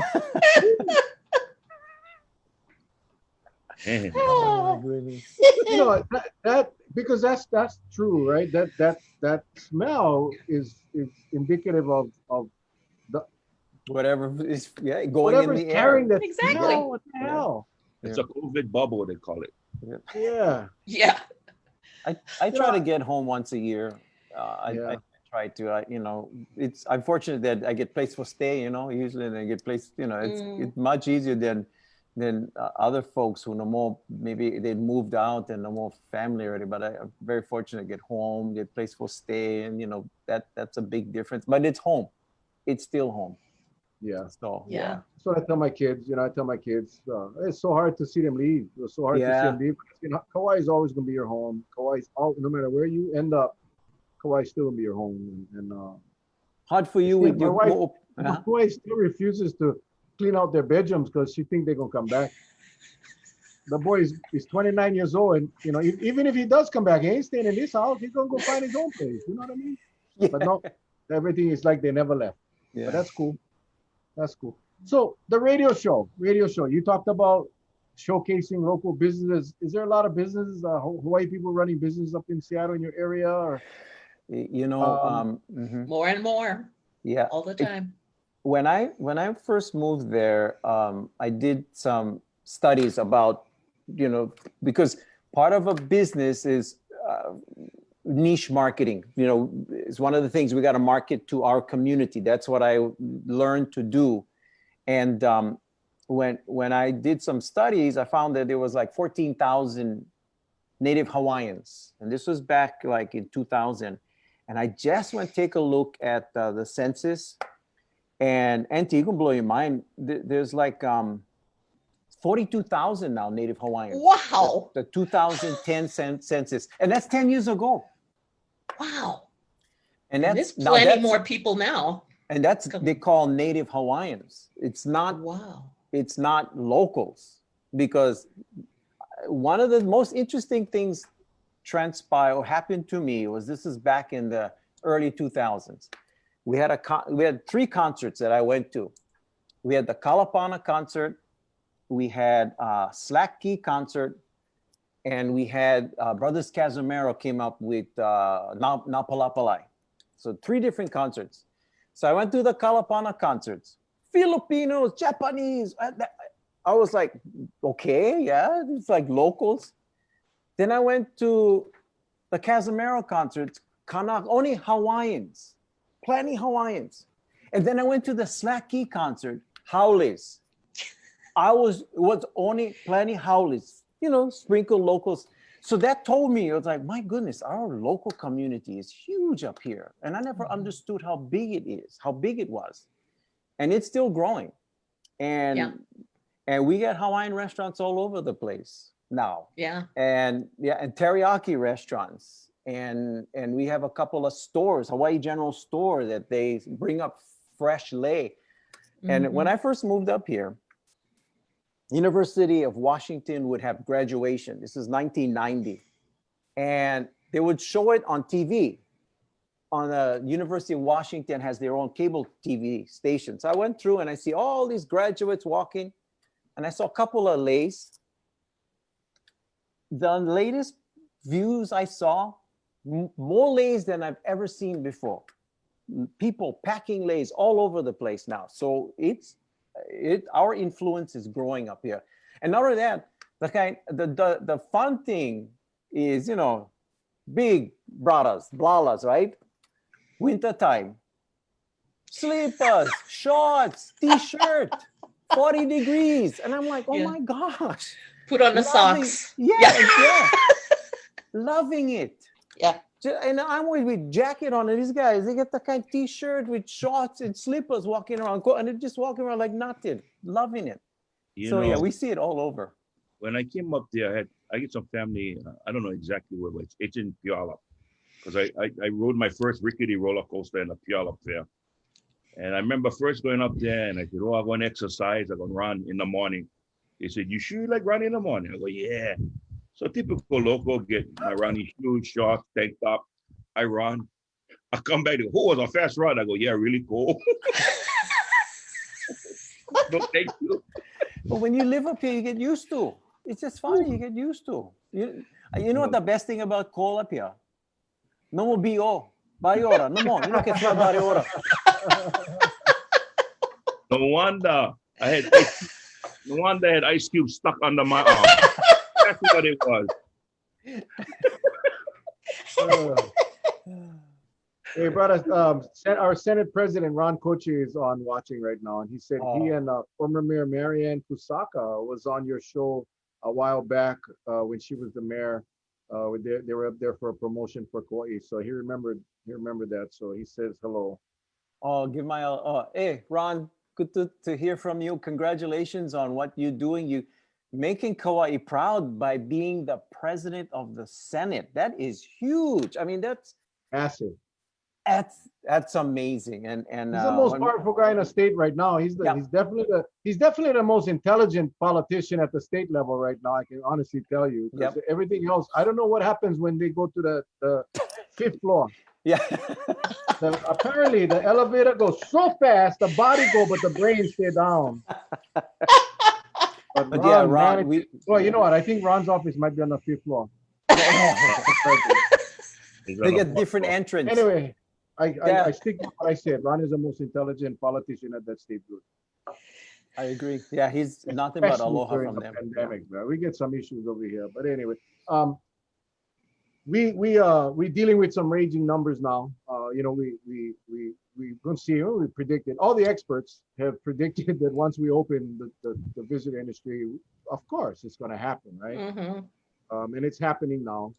Man. Oh, my goodness. You know that because that's true, right? That smell is indicative of the Whatever is, yeah, going in whatever's the carrying air. that Exactly. smell. What the Yeah. hell? It's a COVID bubble, they call it. Yeah. Yeah. I You try know, to get home once a year. I Yeah. try to. You know, it's unfortunate that I get place for stay. You know, usually I get place. You know, it's much easier than other folks who no more maybe they moved out and no more family already. But I'm very fortunate to get home, get place for stay, and you know that's a big difference. But it's home. It's still home. Yeah. So Yeah. So I tell my kids, I tell my kids, it's so hard to see them leave. It's so hard to see Yeah. them leave. Kauai is always going to be your home. Kauai's all, no matter where you end up, Kauai's still going to be your home. And hard for you see, with my your wife, more. my wife still refuses to clean out their bedrooms because she thinks they're going to come back. The boy is 29 years old, and even if he does come back, he ain't staying in this house. He's gonna go find his own place. You know what I mean? Yeah. But no, everything is like they never left. Yeah. But that's cool. That's cool. So the radio show, you talked about showcasing local businesses. Is there a lot of businesses, Hawaii people running business up in Seattle in your area? Or You know, More and more yeah. all the time. When I first moved there, I did some studies about, because part of a business is niche marketing. It's one of the things we got to market to our community. That's what I learned to do. And when I did some studies, I found that there was like 14,000 Native Hawaiians, and this was back like in 2000. And I just went take a look at the census. And Auntie, you can blow your mind. There's like 42,000 now Native Hawaiians. Wow. The 2010 census, and that's 10 years ago. Wow. And And that's there's plenty more people now. And that's they call Native Hawaiians. It's not. Wow. It's not locals, because one of the most interesting things transpired or happened to me was this is back in the early 2000s. We had 3 concerts that I went to. We had the Kalapana concert, we had Slack Key concert, and we had Brothers Casimiro came up with Napalapalai. So 3 different concerts. So I went to the Kalapana concerts. Filipinos, Japanese. I was like, okay, yeah, it's like locals. Then I went to the Casimiro concerts, only Hawaiians. Plenty Hawaiians. And then I went to the Slack Key concert, Howleys. It was only plenty Howleys, sprinkle locals. So that told me, I was like, my goodness, our local community is huge up here. And I never understood how big it is, how big it was. And it's still growing. And we got Hawaiian restaurants all over the place now. Yeah. And teriyaki restaurants. And we have a couple of stores, Hawaii General Store, that they bring up fresh lei. And when I first moved up here, University of Washington would have graduation. This is 1990. And they would show it on TV. On the University of Washington has their own cable TV station. So I went through and I see all these graduates walking, and I saw a couple of leis. The latest views I saw, more leis than I've ever seen before. People packing leis all over the place now. So our influence is growing up here. And not only that, The fun thing is, you know, big bradas, blalas, right? Winter time, slippers, shorts, t-shirt, 40 degrees. And I'm like, oh Yeah. my gosh. Put on the Loving- socks. yeah. Loving it. Yeah. And I'm with jacket on, and these guys, they get the kind of t-shirt with shorts and slippers walking around, and they're just walking around like nothing, loving it. You So know, yeah, we see it all over. when I came up there, I get some family. I don't know exactly where, but it's in Puyallup, because I rode my first rickety roller coaster in the Puyallup Fair. And I remember first going up there, and I said, "Oh, I'm going to exercise. I'm going to run in the morning." They said, "You sure you like running in the morning?" I go, "Yeah." So typical local, get my running shoes, shorts, tank top. I run. I come back to, "Oh, it was a fast run." I go, "Yeah, really cool." No, thank you. But when you live up here, you get used to. It's just funny, you get used to. You know what the best thing about coal up here? No more BO. Bariora, no more. You don't get Bariora. No wonder I had ice cubes stuck under my arm. That's what it was. Hey, brother, our Senate President Ron Kochi is on watching right now, and he said he and former Mayor Marianne Kusaka was on your show a while back when she was the mayor. They were up there for a promotion for Kauai, so he remembered that. So he says hello. Oh, hey, Ron, good to hear from you. Congratulations on what you're doing. You making Kauai proud by being the president of the Senate. That is huge. I mean, that's Massive. That's amazing. And He's the most powerful guy in the state right now. He's definitely the most intelligent politician at the state level right now. I can honestly tell you. Yep. Everything else, I don't know what happens when they go to the fifth floor. Yeah. Apparently the elevator goes so fast, the body go, but the brain stay down. But yeah, Ron, well, you know what? I think Ron's office might be on the fifth floor. They get different entrance. Anyway, I stick to what I said. Ron is the most intelligent politician at that state group. I agree. Yeah, he's nothing but aloha during from the them. pandemic, man. We get some issues over here, but anyway, we dealing with some raging numbers now. You know, we going to see. We predicted. All the experts have predicted that once we open the visitor industry, of course, it's going to happen, right? Mm-hmm. And it's happening now.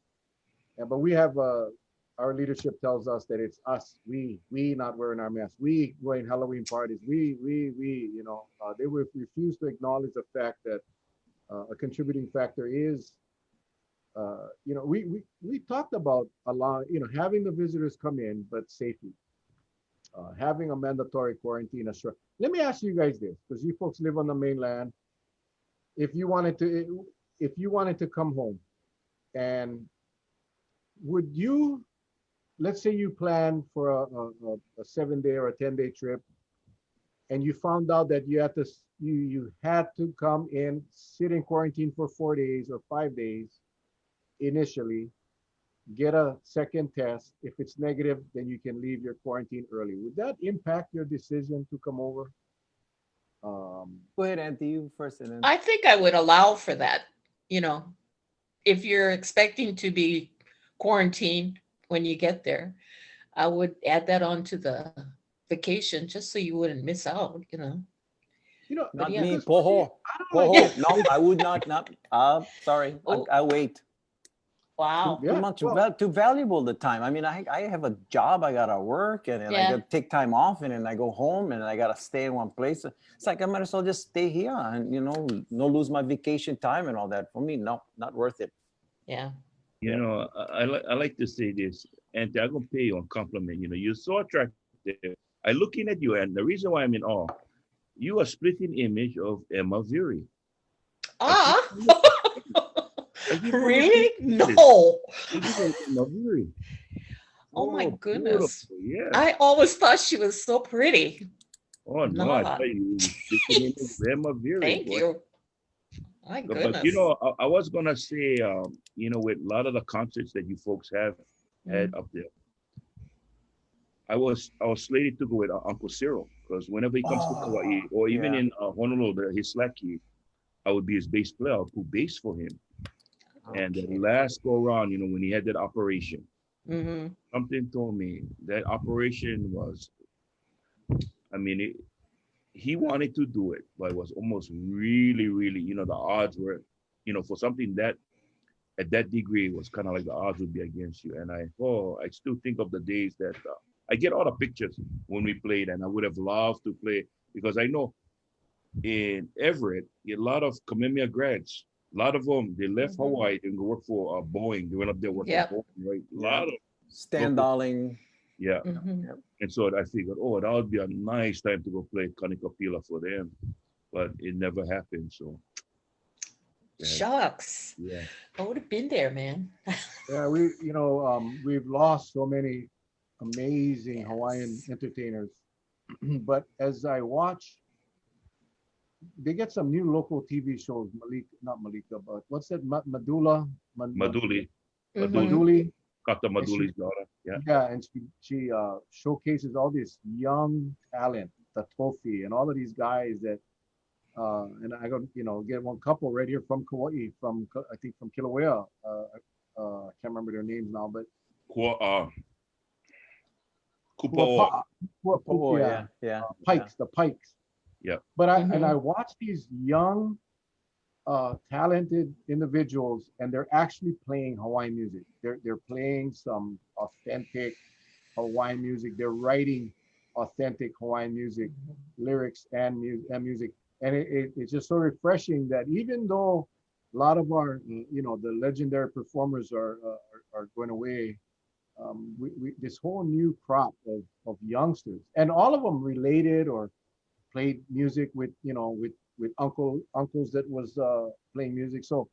But we have our leadership tells us that it's us, we not wearing our masks, we going Halloween parties, we, you know, they refuse to acknowledge the fact that a contributing factor is, you know, we talked about you know, having the visitors come in, but safely, having a mandatory quarantine. Let me ask you guys this, because you folks live on the mainland. If you wanted to come home, and would you, let's say you plan for a 7-day or a 10-day trip, and you found out that you had to come in, sit in quarantine for 4 days or 5 days initially, get a second test. If it's negative, then you can leave your quarantine early. Would that impact your decision to come over? Go ahead, Auntie, you first. And then I think I would allow for that. You know, if you're expecting to be quarantined when you get there, I would add that on to the vacation just so you wouldn't miss out, you know. You know, not yeah. me, because Poho. I don't like No, I would not. Sorry, Oh. I wait. Wow. Yeah, Too much, well- too valuable the time. I mean, I have a job, I gotta work, and then I Yeah. gotta take time off, and then I go home, and I gotta stay in one place. It's like I might as well just stay here and, you know, no lose my vacation time and all that. For me, no, not worth it. Yeah. You know, I like to say this, and I'm gonna pay you a compliment. You know, you're so attractive. I looking at you, and the reason why I'm in awe, you are splitting image of Emma Viri. Ah. keep Really? looking at No. This is Emma Viri. Oh my goodness. Beautiful, yeah. I always thought she was so pretty. Oh no, I Not. tell you, splitting image of Emma Viri. Thank boy. you. My goodness. But you know, I was gonna say, you know, with a lot of the concerts that you folks have had up there, I was slated to go with Uncle Cyril, because whenever he comes to Hawaii or even yeah. in Honolulu, his Slacky, I would be his bass player. I would put bass for him. And the Okay. last go around, when he had that operation, Mm-hmm. something told me that operation was, I mean, he wanted to do it, but it was almost really, really, the odds were, for something that at that degree, it was kind of like the odds would be against you. And I still think of the days that I get all the pictures when we played, and I would have loved to play because I know in Everett, a lot of Kamehameha grads, a lot of them, they left Mhm. Hawaii and go work for Boeing. They went up there working Yep. for Boeing, right? A Yeah. lot of, Stan Darling. yeah. Mm-hmm. And so I figured, oh, that would be a nice time to go play Kanikapila for them. But it never happened. So, yeah. Shucks. Yeah. I would have been there, man. Yeah, we've lost so many amazing Hawaiian Yes. entertainers. But as I watch, they get some new local TV shows. Not Malika, but what's that? Madula, Maduli, Mhm. Maduli. Kata And she, Maduli's daughter. Yeah. yeah, and she showcases all this young talent, the Tofi, and all of these guys that. And I got get one couple right here from Kauai, I think from Kilauea. I can't remember their names now, but Kupaoa. Oh, yeah, yeah. Pikes, the Pikes. Yeah. But I Mhm. watch these young, talented individuals, and they're actually playing Hawaiian music. They're playing some authentic Hawaiian music. They're writing authentic Hawaiian music, lyrics and music, and it's just so refreshing that even though a lot of our, the legendary performers are going away, we this whole new crop of youngsters, and all of them related or played music with with uncles that was playing music. So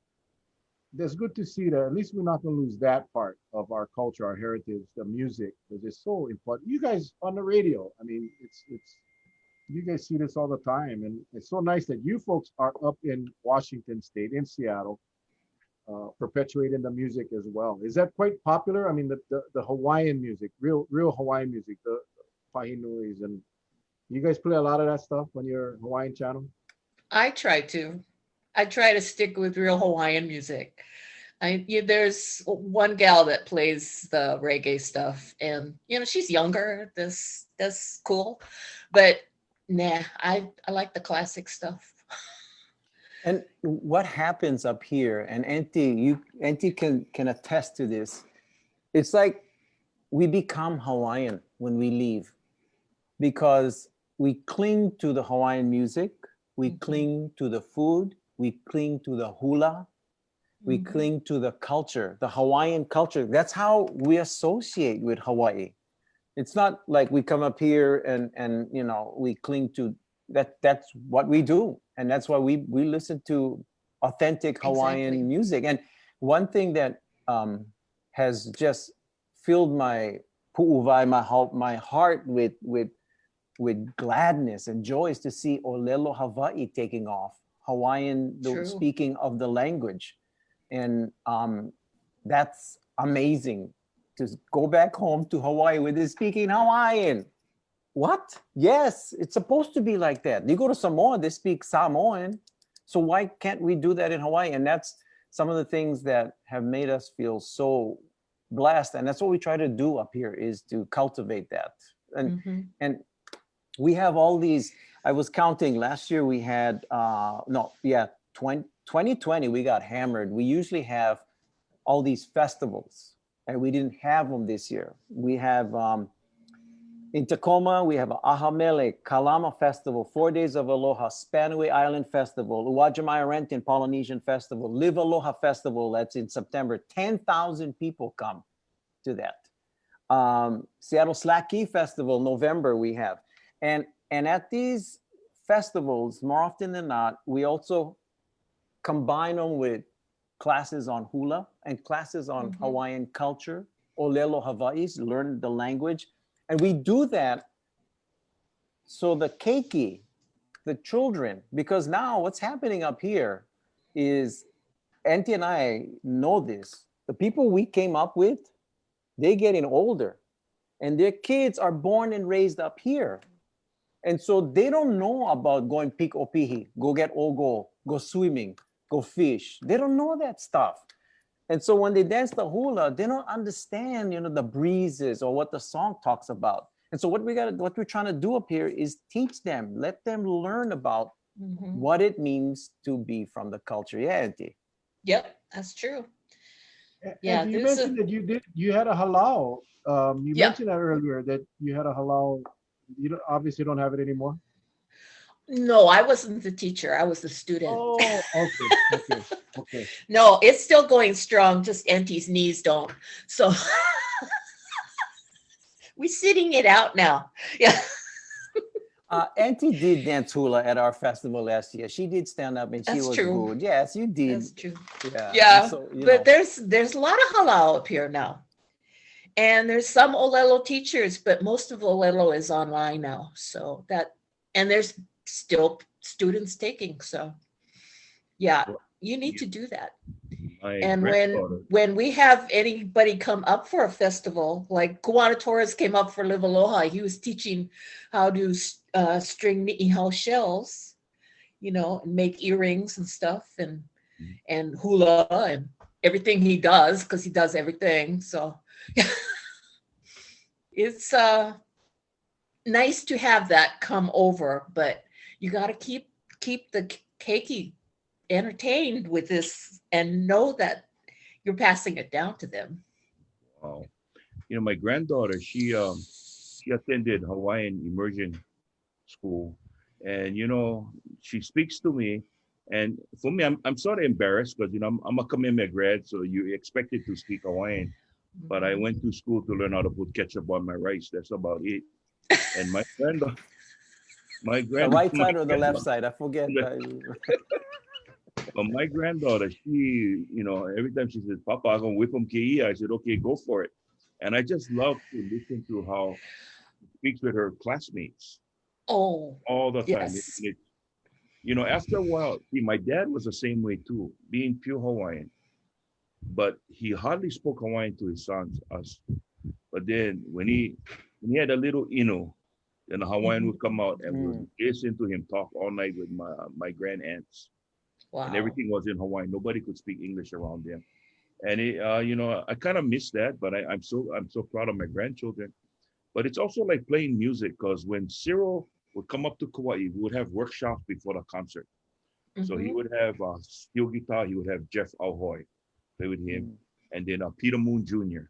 that's good to see that at least we're not going to lose that part of our culture, our heritage, the music, because it's so important. You guys on the radio, I mean, it's you guys see this all the time, and it's so nice that you folks are up in Washington State, in Seattle, perpetuating the music as well. Is that quite popular? I mean, the Hawaiian music, real Hawaiian music, the pahinuis, and you guys play a lot of that stuff on your Hawaiian channel? I try to. I try to stick with real Hawaiian music. There's one gal that plays the reggae stuff, and she's younger. That's cool, but nah, I like the classic stuff. And what happens up here, and Auntie can attest to this. It's like we become Hawaiian when we leave because we cling to the Hawaiian music, we Mhm. cling to the food, we cling to the hula, we Mhm. cling to the culture, the Hawaiian culture. That's how we associate with Hawaii. It's not like we come up here and we cling to that. That's what we do, and that's why we listen to authentic Hawaiian Exactly. music. And one thing that has just filled my pu'uvai, my heart with gladness and joy is to see Olelo Hawaii taking off, Hawaiian, the True. speaking of the language. And that's amazing to go back home to Hawaii with this speaking Hawaiian. What? Yes, it's supposed to be like that. You go to Samoa, they speak Samoan. So why can't we do that in Hawaii? And that's some of the things that have made us feel so blessed. And that's what we try to do up here is to cultivate that. Mhm. And we have all these, I was counting last year we had 2020 we got hammered. We usually have all these festivals and we didn't have them this year. We have in Tacoma, we have Ahamele Kalama Festival, 4 Days of Aloha, Spanaway Island Festival, Uwajimaya Renton Polynesian Festival, Live Aloha Festival, that's in September. 10,000 people come to that. Seattle Slack Key Festival, November we have. And at these festivals, more often than not, we also combine them with classes on hula and classes on Mhm. Hawaiian culture, Olelo Hawaii's, learn the language. And we do that so the keiki, the children, because now what's happening up here is, Auntie and I know this, the people we came up with, they're getting older and their kids are born and raised up here. And so they don't know about going pick opihi, go get ogo, go swimming, go fish. They don't know that stuff. And so when they dance the hula, they don't understand, the breezes or what the song talks about. And so what we're trying to do up here is teach them, let them learn about what it means to be from the culture. Yeah, Auntie. Yep, that's true. Yeah, you mentioned that you had a halal. You Yeah. mentioned that earlier, that you had a halal. You obviously don't have it anymore. No, I wasn't the teacher. I was the student. Oh, okay. No, it's still going strong. Just Auntie's knees don't. So we're sitting it out now. Yeah. Auntie did dance hula at our festival last year. She did stand up and she That's was true. good. Yes, you did. That's true. Yeah. Yeah. And so, But there's a lot of halal up here now. And there's some Olelo teachers, but most of Olelo is online now. So and there's still students taking. So yeah, you need to do that. And when we have anybody come up for a festival, like Kuana Torres came up for Live Aloha, he was teaching how to string ni'ihau shells, and make earrings and stuff, and hula and everything he does, because he does everything. So it's nice to have that come over, but you got to keep the keiki entertained with this and know that you're passing it down to them. Wow. My granddaughter, she attended Hawaiian immersion school, and she speaks to me, and for me, I'm sort of embarrassed because I'm a Kamehameha grad, so you expected to speak Hawaiian, but I went to school to learn how to put ketchup on my rice. That's about it. And my granddaughter, the right side or the left side? I forget. But my granddaughter, she, every time she says, "Papa, I'm gonna whip him keia," I said, "Okay, go for it." And I just love to listen to how she speaks with her classmates. Oh, all the time. yes. After a while, see, my dad was the same way too, being pure Hawaiian, but he hardly spoke Hawaiian to his sons, us. But then when he had a little then the Hawaiian would come out and we would listen to him talk all night with my grand aunts. Wow. And everything was in Hawaiian. Nobody could speak English around them. And I kind of miss that, but I'm so proud of my grandchildren. But it's also like playing music, because when Cyril would come up to Kauai, we would have workshops before the concert. So he would have steel guitar. He would have Jeff Ahoy play with him, and then Peter Moon Jr.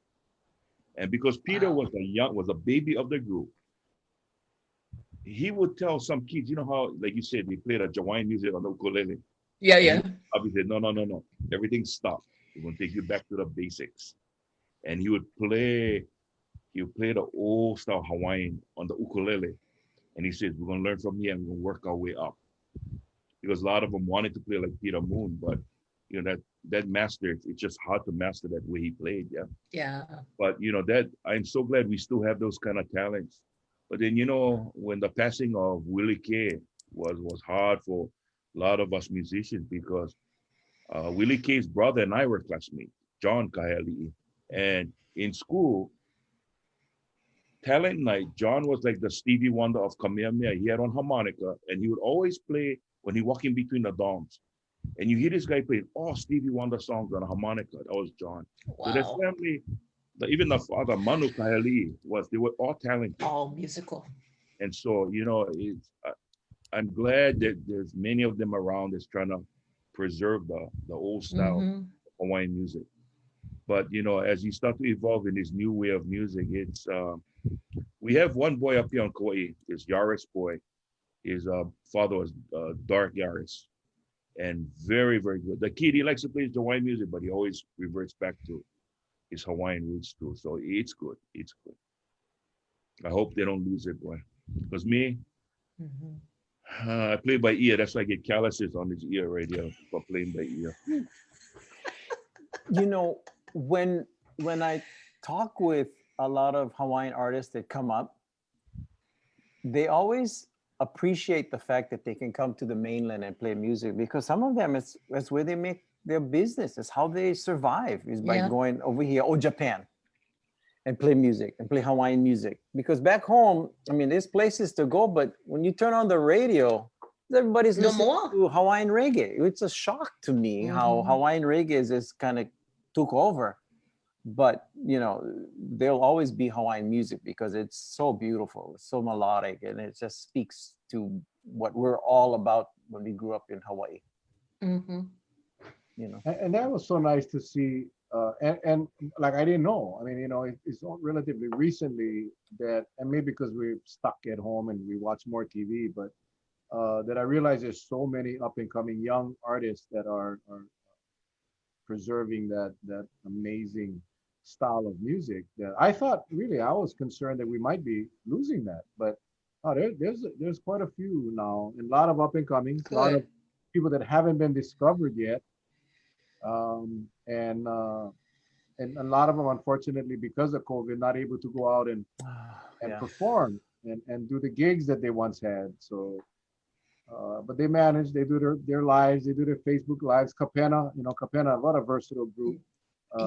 And because Peter was a baby of the group, he would tell some kids, how, like you said, they played a Hawaiian music on the ukulele. Yeah, yeah. Obviously, no. Everything stopped. We're going to take you back to the basics. And he would play the old style Hawaiian on the ukulele. And he says, we're going to learn from here and we're going to work our way up. Because a lot of them wanted to play like Peter Moon, but that master, it's just hard to master that way he played. Yeah. Yeah. But that I'm so glad we still have those kind of talents. But then, when the passing of Willie K was hard for a lot of us musicians, because Willie K's brother and I were classmates, John Kaheli'i. And in school, talent night, John was like the Stevie Wonder of Kamehameha. He had on harmonica, and he would always play when he walked in between the dorms. And you hear this guy playing all Stevie Wonder songs on a harmonica. That was John. Wow. So that family, even the father, Manu Kaheli'i, they were all talented. All musical. And so, I'm glad that there's many of them around that's trying to preserve the old style of Hawaiian music. But, as you start to evolve in this new way of music, it's, we have one boy up here on Kauai, this Yaris boy. His father was Dark Yaris, and very, very good. The kid, he likes to play his Hawaiian music, but he always reverts back to his Hawaiian roots too. So it's good. It's good. I hope they don't lose it, boy. Because me, I play by ear. That's why I get calluses on this ear right here for playing by ear. When I talk with a lot of Hawaiian artists that come up, they always appreciate the fact that they can come to the mainland and play music, because some of them, it's where they make their business. It's how they survive, is by going over here, Japan. and play music and play Hawaiian music. Because back home, I mean, there's places to go, but when you turn on the radio, everybody's No listening more. to Hawaiian reggae. It's a shock to me how Mhm. Hawaiian reggae is just kind of took over. But you know, there'll always be Hawaiian music because it's so beautiful, it's so melodic, and it just speaks to what we're all about when we grew up in Hawaii. Mhm. You know. And that was so nice to see. And like I didn't know. I mean, you know, it's all relatively recently that, and maybe because we're stuck at home and we watch more TV, but that I realized there's so many up and coming young artists that are preserving that amazing style of music. That I thought really I was concerned that we might be losing that, but there's quite a few now, and a lot of up and coming, a lot of Good. people that haven't been discovered yet. And a lot of them, unfortunately, because of COVID, not able to go out and Yeah. perform and do the gigs that they once had. So, but they manage. They do their lives. They do their Facebook lives. Capena, you know, Capena, what a versatile group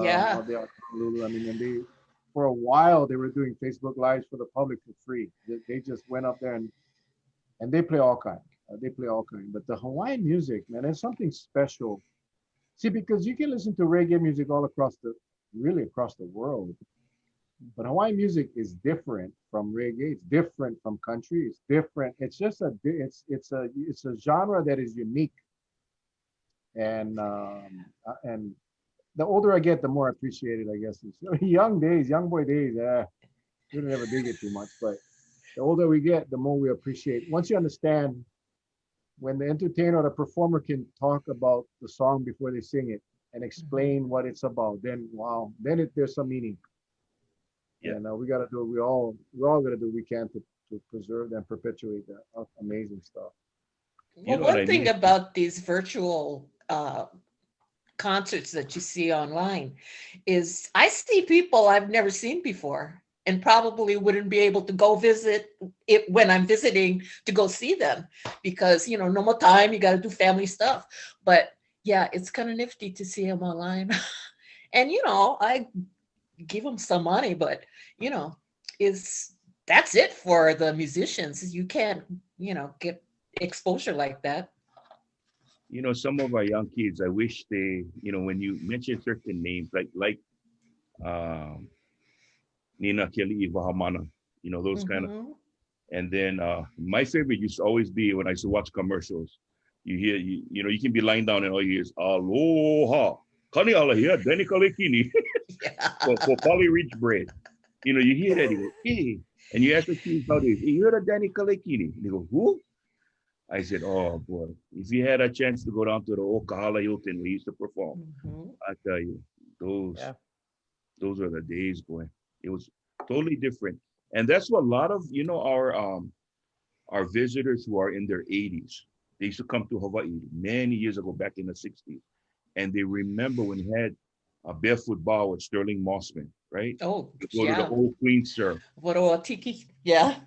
Yeah. out there in Honolulu. I mean, and they for a while they were doing Facebook lives for the public for free. They just went up there and they play all kind. They play all kind. But the Hawaiian music, man, there's something special. See, because you can listen to reggae music all across really across the world. But Hawaiian music is different from reggae. It's different from country. It's different. It's just it's a genre that is unique. And the older I get, the more I appreciate it. I guess it's young boy days. We don't ever dig it too much. But the older we get, the more we appreciate. Once you understand when the entertainer or the performer can talk about the song before they sing it and explain what it's about, then wow, there's some meaning. Yeah. And we got to do we all got to do what we can to preserve and perpetuate that amazing stuff. You Well, know what one I thing mean? about these virtual concerts that you see online is I see people I've never seen before and probably wouldn't be able to go visit it when I'm visiting to go see them because, you know, no more time, you got to do family stuff. But yeah, it's kind of nifty to see them online. And, you know, I give them some money, but, you know, is that's it for the musicians. You can't, you know, get exposure like that. You know, some of our young kids, I wish they, you know, when you mention certain names like Nina Kelly Ivahamana, you know, those kind of. Mhm. And then my favorite used to always be when I used to watch commercials. You hear, you know, you can be lying down and all you hear is Aloha. Kani ala here, Deni Kalekini for Yeah. Polly Rich bread. You know, you hear that, you go, hey. And you ask the kids how they, hey, you heard of Danny Kalekini? They go, who? I said, oh boy, if you had a chance to go down to the Okahala Hilton where he used to perform, Mhm. I tell you, those Yeah. those are the days, boy. It was totally different. And that's what a lot of, you know, our visitors who are in their 80s, they used to come to Hawaii many years ago, back in the 60s. And they remember when he had a barefoot bar with Sterling Mossman, right? Oh, To go to the yeah. old Queen Surf What tiki? Yeah.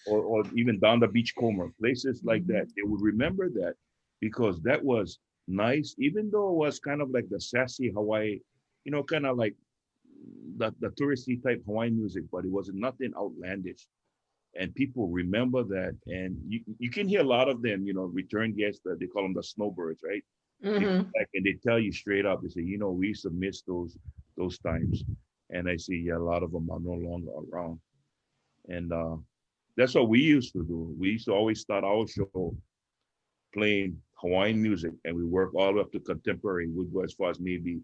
or even down the Beachcomber, places like that. Mhm. They would remember that because that was nice, even though it was kind of like the sassy Hawaii, you know, kind of like the touristy type Hawaiian music, but it was nothing outlandish. And people remember that. And you can hear a lot of them, you know, return guests, they call them the snowbirds, right? They come Mhm. back and they tell you straight up, they say, you know, we used to miss those times. And I see, yeah, a lot of them are no longer around. And that's what we used to do. We used to always start our show playing Hawaiian music, and we work all the way up to contemporary. We'd go as far as maybe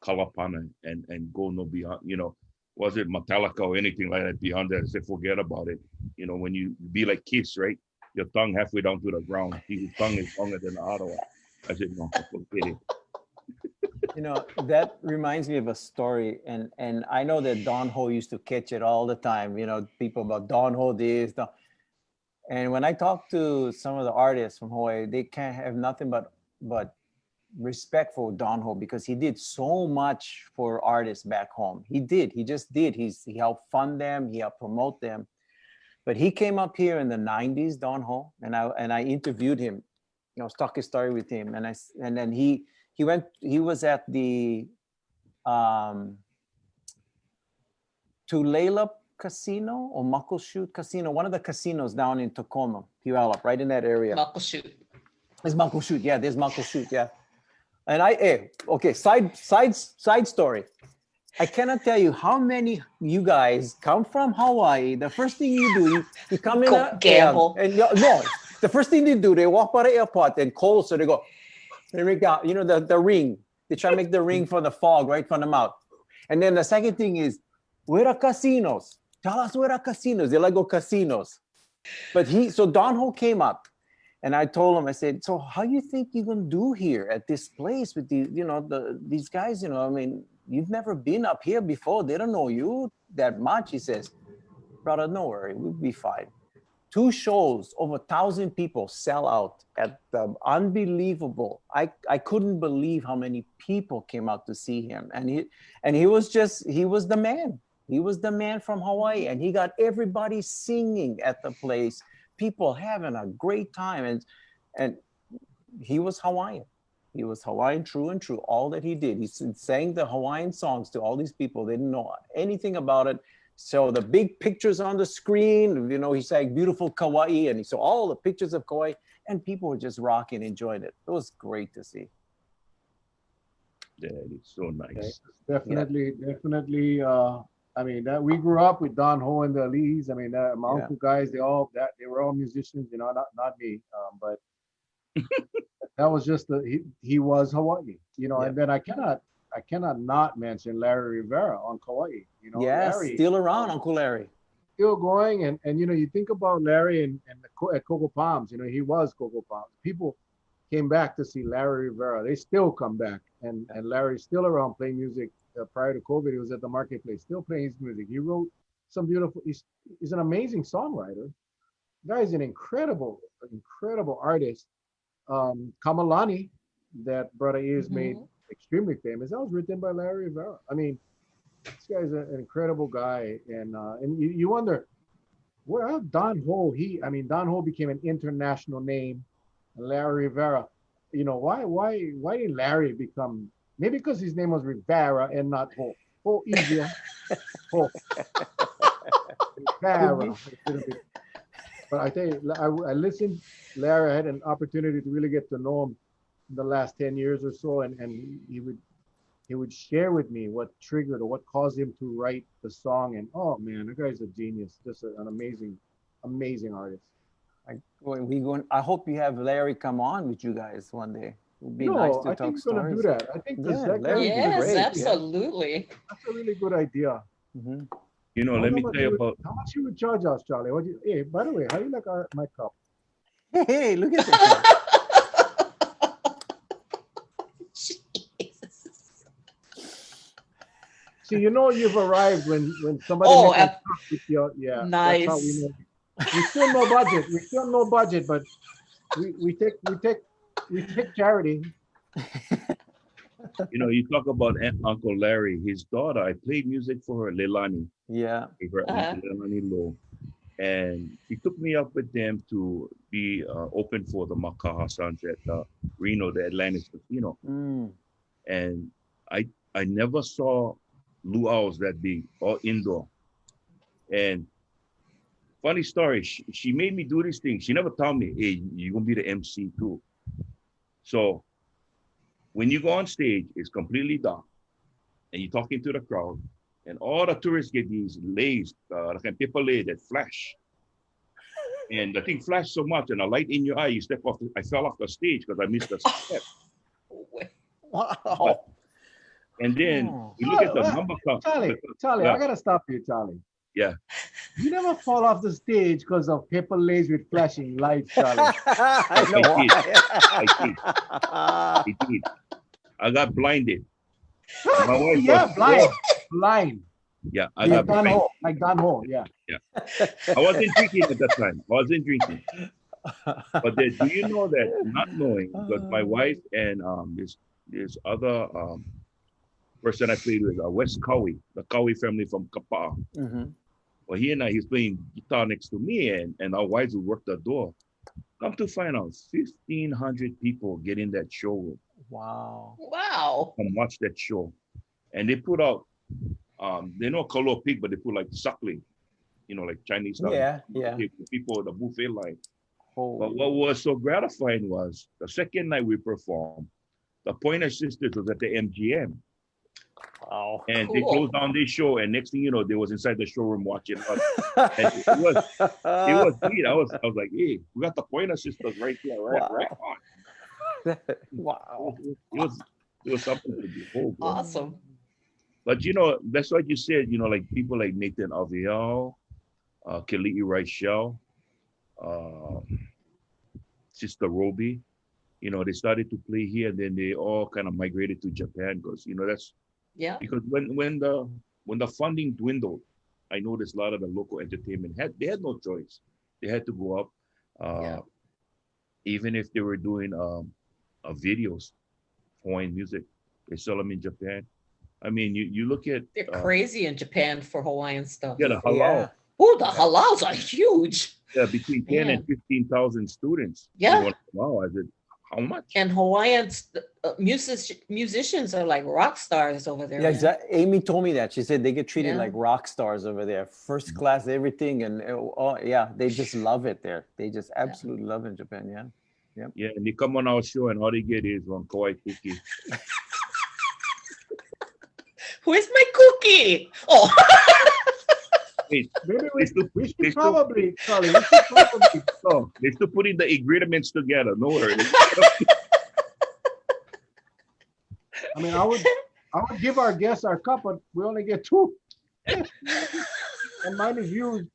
Kalapana and go no beyond. You know, was it Metallica or anything like that beyond that? I said, forget about it. You know, when you be like Kiss, right? Your tongue halfway down to the ground. His tongue is longer than the other one. I said, no, forget it. You know, that reminds me of a story, and I know that Don Ho used to catch it all the time. You know, people about Don Ho this, Don. And when I talk to some of the artists from Hawaii, they can't have nothing but respect for Don Ho because he did so much for artists back home. He did. He just did. He helped fund them. He helped promote them. But he came up here in the '90s, Don Ho, and I interviewed him. I was talking story with him, and then he went. He was at the um, Tulalip Casino or Muckleshoot Casino, one of the casinos down in Tacoma, Puyallup, right in that area. Muckleshoot. There's Muckleshoot, yeah, there's Muckleshoot, yeah. And okay, side story. I cannot tell you how many you guys come from Hawaii. The first thing you do, you come in Go gamble. and no, the first thing they do, they walk by the airport and cold, so they go, they make out, you know, the ring. They try to make the ring from the fog right from the mouth. And then the second thing is, where are casinos? Tell us where are casinos. They like go casinos. But so Don Ho came up and I told him, I said, so how you think you're going to do here at this place with the, you know, these guys, you know, I mean, you've never been up here before. They don't know you that much. He says, brother, don't worry, we'll be fine. 2 shows, over 1,000 people sell out at the unbelievable. I couldn't believe how many people came out to see him. And he was the man. He was the man from Hawaii, and he got everybody singing at the place, people having a great time. And he was Hawaiian. He was Hawaiian true and true, all that he did. He sang the Hawaiian songs to all these people. They didn't know anything about it. So the big pictures on the screen, you know, he sang beautiful Kauai, and he saw all the pictures of Kauai, and people were just rocking, enjoying it. It was great to see. That is so nice. Definitely. I mean, we grew up with Don Ho and the Lees. I mean, my uncle guys, they were all musicians, you know, not me, but that was just he was Hawaii, you know. And then I cannot not mention Larry Rivera on Kauai. You know, yes, Larry, still around, Uncle Larry. Still going, and you know, you think about Larry at Cocoa Palms. You know, he was Cocoa Palms. People came back to see Larry Rivera. They still come back, and Larry's still around playing music. Prior to COVID, he was at the marketplace, still playing his music. He wrote some beautiful. He's an amazing songwriter. The guy's an incredible artist. Kamalani, that Brother Ears made extremely famous. That was written by Larry Rivera. I mean, this guy's an incredible guy, and you wonder, well, Don Ho. Don Ho became an international name. Larry Rivera, you know, why did Larry become? Maybe because his name was Rivera and not Ho. Ho easier. Ho. Rivera. But I tell you, I listened. Larry, I had an opportunity to really get to know him in the last 10 years or so, and he would share with me what triggered or what caused him to write the song. And oh man, that guy's a genius, just an amazing artist. I hope you have Larry come on with you guys one day. It would be nice to I talk think we're stories. gonna do that. I think Yes, absolutely. That's a really good idea. Mm-hmm. You know, let me tell you about. How much you would charge us, Charlie? Hey, by the way, how do you like my cup? Hey, look at that. See, you know you've arrived when somebody makes a cup with your, nice. That's how we know. We still no budget, but we take charity. You know, you talk about Uncle Larry, his daughter. I played music for her, Leilani. Yeah. Leilani Lowe. And she took me up with them to be open for the Makaha Suns at Reno, the Atlantis Casino. And I never saw luau's that big, all indoor. And funny story, she made me do this thing. She never told me, hey, you're going to be the MC too. So when you go on stage, it's completely dark and you're talking to the crowd, and all the tourists get these lays, like a paper lay that flash. And the thing flashed so much, and a light in your eye, you step off. I fell off the stage because I missed a step. Wow. And then you look at the number cup. Charlie, I gotta stop you, Charlie. Yeah. You never fall off the stage because of paper lays with flashing lights, Charlie. I did. I got blinded. My wife blind. Yeah, I got blinded. Like Don Ho, yeah. I wasn't drinking at that time. But then, do you know that, not knowing, because my wife and this other person I played with, Wes Cowie, the Cowie family from Kapa'a. Well, he's playing guitar next to me, and our wives would work the door. Come to find out, 1,500 people get in that showroom. Wow. Wow. Come watch that show. And they put out they know color pig, but they put like suckling, like Chinese style. Yeah. People, the buffet line. Oh. But what was so gratifying was the second night we performed, the Pointer Sisters was at the MGM. Wow. And they Cool. closed down their show, and next thing you know, they was inside the showroom watching us. And it was neat. I was like, hey, we got the Pointer Sisters right here, right, Wow. right on. Wow. It was something to behold. bro. Awesome. But that's what you said. Like people like Nathan Avial, Kali'i Raichel, Sister Roby. They started to play here, and then they all kind of migrated to Japan because that's Yeah. because when the funding dwindled, I noticed a lot of the local entertainment they had no choice. They had to go up, even if they were doing videos, Hawaiian music. They sell them in Japan. I mean, you look at They're crazy in Japan for Hawaiian stuff. the halal. Yeah. Oh, the halals are huge. Yeah, between 10 and Man. 15,000 students. Yeah. You're going, wow, I said, how much? And Hawaiians, musicians are like rock stars over there. Yeah, man. exactly. Amy told me that. She said they get treated Yeah. like rock stars over there, first class, everything, and they just love it there. They just absolutely love it in Japan. Yeah. Yeah, and they come on our show and all they get is one kawaii cookie. Where's my cookie? Oh, Wait, Maybe they still, we they should still, probably, Charlie, we should probably no, they still putting the ingredients together. No worries. I mean, I would give our guests our cup, but we only get two. And mine is used.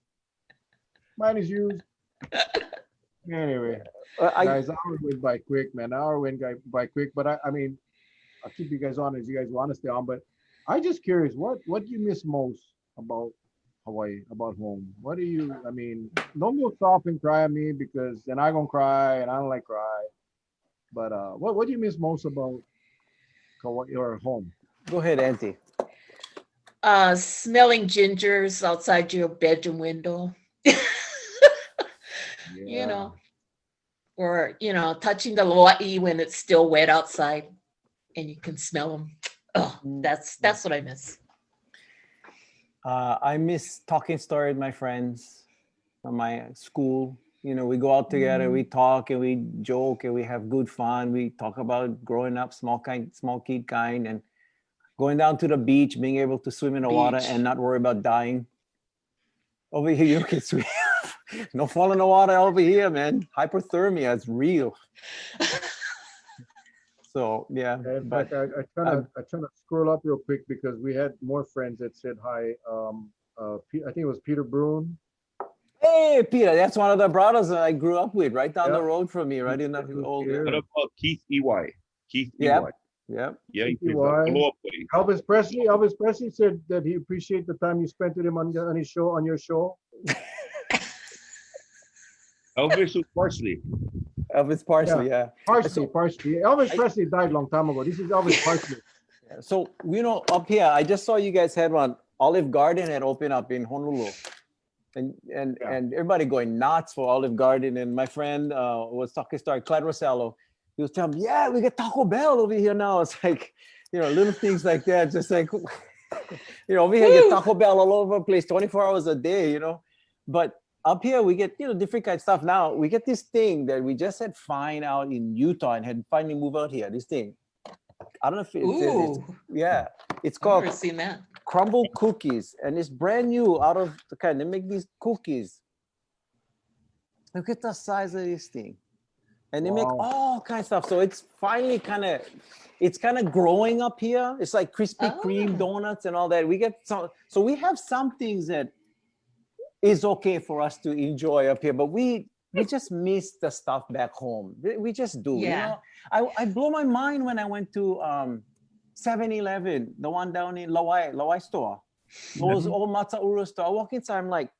Anyway, guys, hour went by quick, man. Hour went by quick. But I mean, I'll keep you guys on as you guys want to stay on. But I just curious, what do you miss most about Hawaii, about home? What do you? I mean, don't go soft and cry at me because then I'm gonna cry and I don't like cry. But what do you miss most about Hawaii or home? Go ahead, Auntie. smelling gingers outside your bedroom window. You know, or touching the loa'i when it's still wet outside and you can smell them. Oh, that's what I miss. I miss talking story with my friends from my school. We go out together, we talk and we joke and we have good fun. We talk about growing up, small kid kind, and going down to the beach, being able to swim in the water and not worry about dying. Over here, you can swim. No fall in the water over here, man. Hypothermia is real. So yeah. In fact, I try to scroll up real quick because we had more friends that said hi. I think it was Peter Bruin. Hey, Peter, that's one of the brothers that I grew up with, right down the road from me, right in that old. What about Keith EY? Keith EY. Yeah. Yeah, Keith he's a EY. blow-up play. Elvis Presley said that he appreciated the time you spent with him on his show, on your show. Elvis was Parsley. Elvis Parsley, yeah. Partially. Elvis Presley died a long time ago. This is Elvis Parsley. So, up here, I just saw you guys had one. Olive Garden had opened up in Honolulu. And everybody going nuts for Olive Garden. And my friend was talking story, Clyde Rossello. He was telling me, yeah, we get Taco Bell over here now. It's like, little things like that. Just like, over here, get Taco Bell all over the place, 24 hours a day, But up here, we get, different kind of stuff. Now, we get this thing that we just had find out in Utah and had finally moved out here, this thing. I don't know if it's called I've never seen that. crumble cookies, and it's brand new out of the kind. They make these cookies. Look at the size of this thing. And they make all kinds of stuff. So it's finally kind of growing up here. It's like Krispy Kreme donuts and all that. We get so we have some things that is okay for us to enjoy up here, but we just miss the stuff back home. We just do. Yeah. I blow my mind when I went to 7-Eleven, the one down in Lawai store. Those old Matsaura store. I walk inside, I'm like,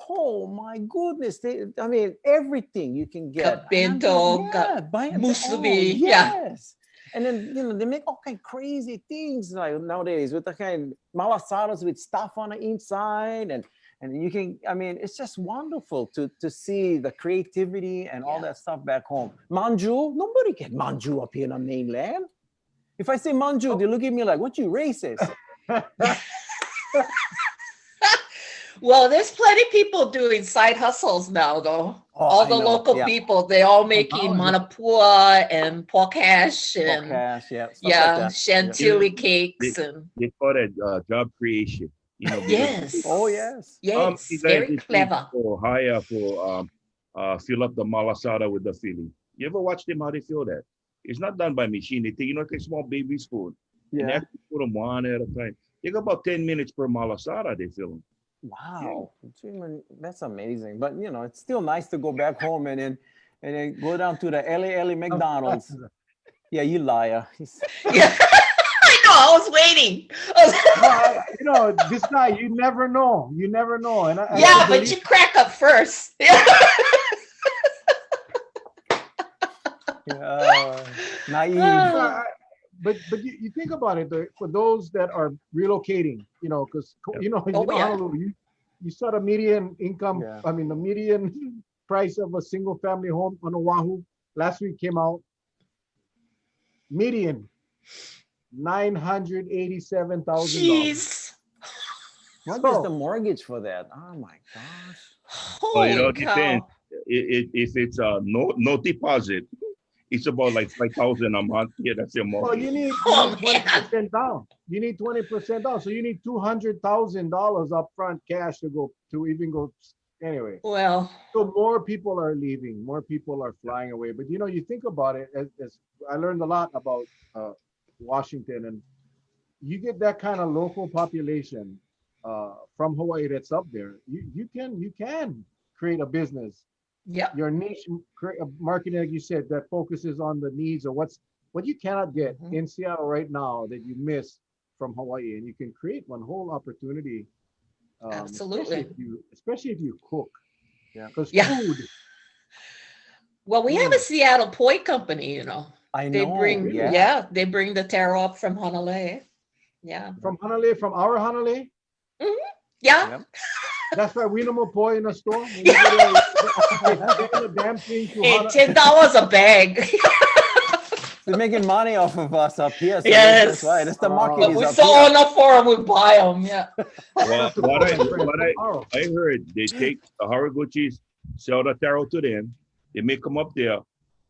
oh my goodness. Everything you can get. Bento, musubi. Yes. And then, they make all kind of crazy things like nowadays with the kind of malasadas with stuff on the inside. And you can, it's just wonderful to see the creativity and all that stuff back home. Manju, nobody get manju up here in the mainland. If I say manju, they look at me like, what, you racist? Well, there's plenty of people doing side hustles now, though. Oh, All I the know, local yeah. people, they all making manapua and pokash Oh, and cash, yeah, stuff like yeah, that. chantilly cakes and They call that job creation, because yes, Oh, yes. yes, you guys very did clever. for hire for fill up the malasada with the filling. You ever watch them how they fill that? It's not done by machine. They take, take small baby spoon and they Yeah. have to put them one at a time. Take about 10 minutes per malasada they fill them. Wow. That's amazing. But it's still nice to go back home and then go down to the LA McDonald's. Yeah, you liar. Yeah, I know. I was waiting. This guy, you never know. You never know. And Yeah, but you crack up first. Naive. But you think about it, for those that are relocating, because yeah. Honolulu, you saw the median income. Yeah. I mean, the median price of a single family home on Oahu last week came out. Median $987,000. Jeez. What is the mortgage for that? Oh my gosh. Well, Holy it depends. cow. If it's no deposit, it's about like 5,000 a month. Yeah, that's your Well, mortgage. you need Oh, 20% down. You need 20% down. So you need $200,000 upfront cash to even go. Anyway, Well, so more people are leaving. More people are flying away. But you think about it. As I learned a lot about Washington, and you get that kind of local population from Hawaii that's up there. You can create a business. yeah. Your niche marketing, like you said, that focuses on the needs of what you cannot get Mhm. in Seattle right now that you miss from Hawaii, and you can create one whole opportunity. Absolutely. Especially if you cook. Yeah. Because Yeah. food. Well, we have a Seattle Poi company, I They know. bring, Yeah. they bring the taro up from Honolulu. Yeah. From Honolulu, from our Honolulu. Yeah. Yep. That's why we know more poi in the store. When Yeah. you go there, take the damn thing to Hey, Honolulu. $10 a bag. They're making money off of us up here. So Yes. That's right. That's the market But is we up saw here. enough for them, we buy them. Yeah. Well, To what I tomorrow. heard, they take the Haraguchis, sell the taro to them, they make them up there,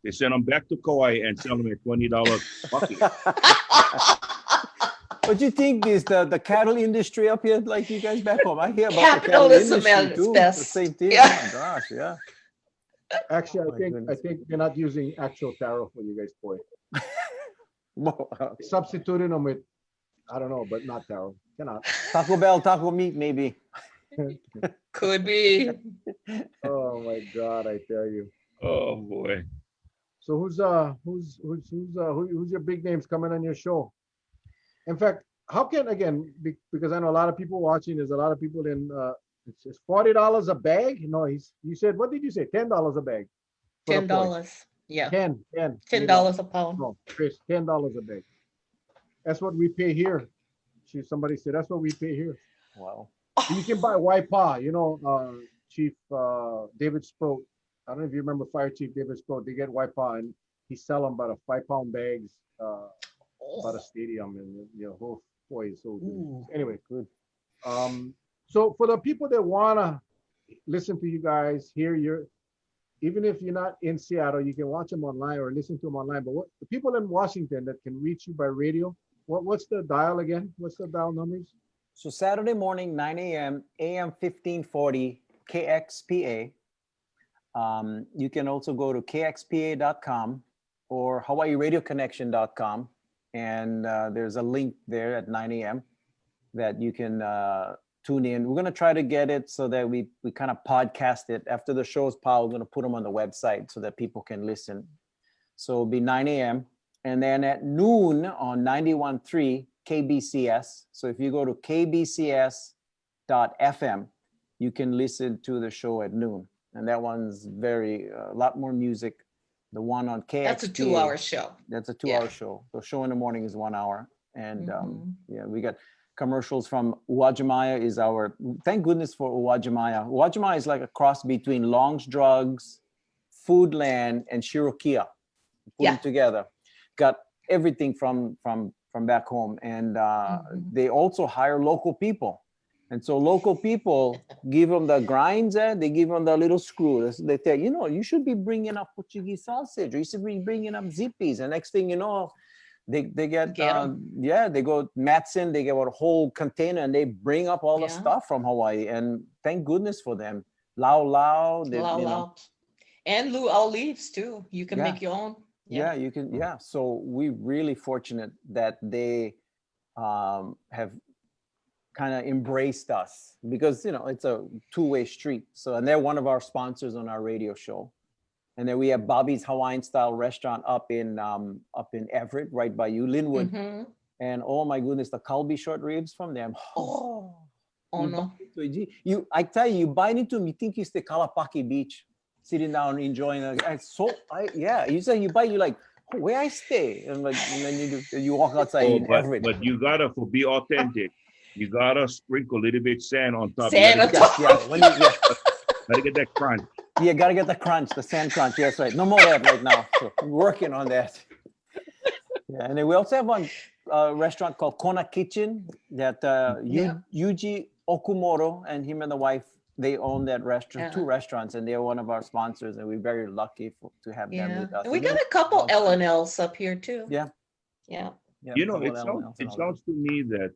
they send them back to Kauai and sell them at $20 bucket. What do you think is the cattle industry up here like you guys back home? I hear about the cattle Capitalism industry at its too. best. The same thing. Yeah. Oh my gosh, yeah. Actually, My I goodness. think they're not using actual taro for you guys poi. Well, Substituting them with, I don't know, but not taro. Cannot. Taco Bell, taco meat, maybe. Could be. Oh my God, I tell you. Oh boy. So who's your big names coming on your show? In fact, how can because I know a lot of people watching. There's a lot of people in. It's $40 a bag. No, you said, what did you say? $10 a bag. for the poi. $10. Yeah. 10. $10 a pound. No, Chris, $10 a bag. That's what we pay here. Somebody said that's what we pay here. Wow. You can buy Waipa, Chief David Sproat. I don't know if you remember Fire Chief David Sproat. They get Waipa and he sell them by the 5-pound bags about a stadium, and whole poi is so good. Anyway, Good. So for the people that wanna listen to you guys, even if you're not in Seattle, you can watch them online or listen to them online. But the people in Washington that can reach you by radio, what's the dial again? What's the dial numbers? So Saturday morning, 9 a.m., AM 1540, KXPA. You can also go to kxpa.com or hawaiiradioconnection.com. And there's a link there at 9 a.m. that you can tune in. We're going to try to get it so that we kind of podcast it. After the show's we're going to put them on the website so that people can listen. So it'll be 9 a.m. And then at noon on 91.3 KBCS. So if you go to kbcs.fm, you can listen to the show at noon. And that one's a lot more music. The one on KXPA. That's a 2-hour show. That's a 2-hour show. The show in the morning is 1 hour. And we got commercials from Uwajimaya is thank goodness for Uwajimaya. Uwajimaya is like a cross between Long's Drugs, Foodland, and Shirokia. Put them together. Got everything from back home. And they also hire local people. And so local people give them the grinds, they give them the little screw. They tell you know, you should be bringing up Portuguese sausage, or you should be bringing up zippies. And next thing you know, they get, Get 'em. they go Matson, they get a whole container and they bring up all the Yeah. stuff from Hawaii. And thank goodness for them. Lau lau, they, Lao you know, Lao. And luau leaves too. You can Yeah. make your own. yeah, you can, yeah. So we really fortunate that they have kind of embraced us, because you know it's a two-way street. So, and they're one of our sponsors on our radio show. And then we have Bobby's Hawaiian Style Restaurant up in Everett, right by you, Linwood. Mhm. And oh my goodness, the Kalbi short ribs from them. Oh you no. bite into it, I tell you, you bite into them, you think it's the Kalapaki Beach, sitting down enjoying it. It's so, you say you bite, you're like, oh, where I stay, and like, and then you walk outside Oh, in Everett. but you gotta, for be authentic, you gotta sprinkle a little bit sand on top. Sand You on gotta, top. When gotta get that crunch. gotta get the crunch, the sand crunch. Yes, right. No more of that right now. So we're working on that. Yeah, and then we also have one restaurant called Kona Kitchen that Yeah. Yuji Okumoro and him and the wife, they own that restaurant, Yeah. two restaurants, and they're one of our sponsors, and we're very lucky to have them Yeah. with us. And we And got then- a couple L&Ls up here too. Yeah. Yeah. yeah, You know, couple it of sounds, elements and it all that. sounds to me that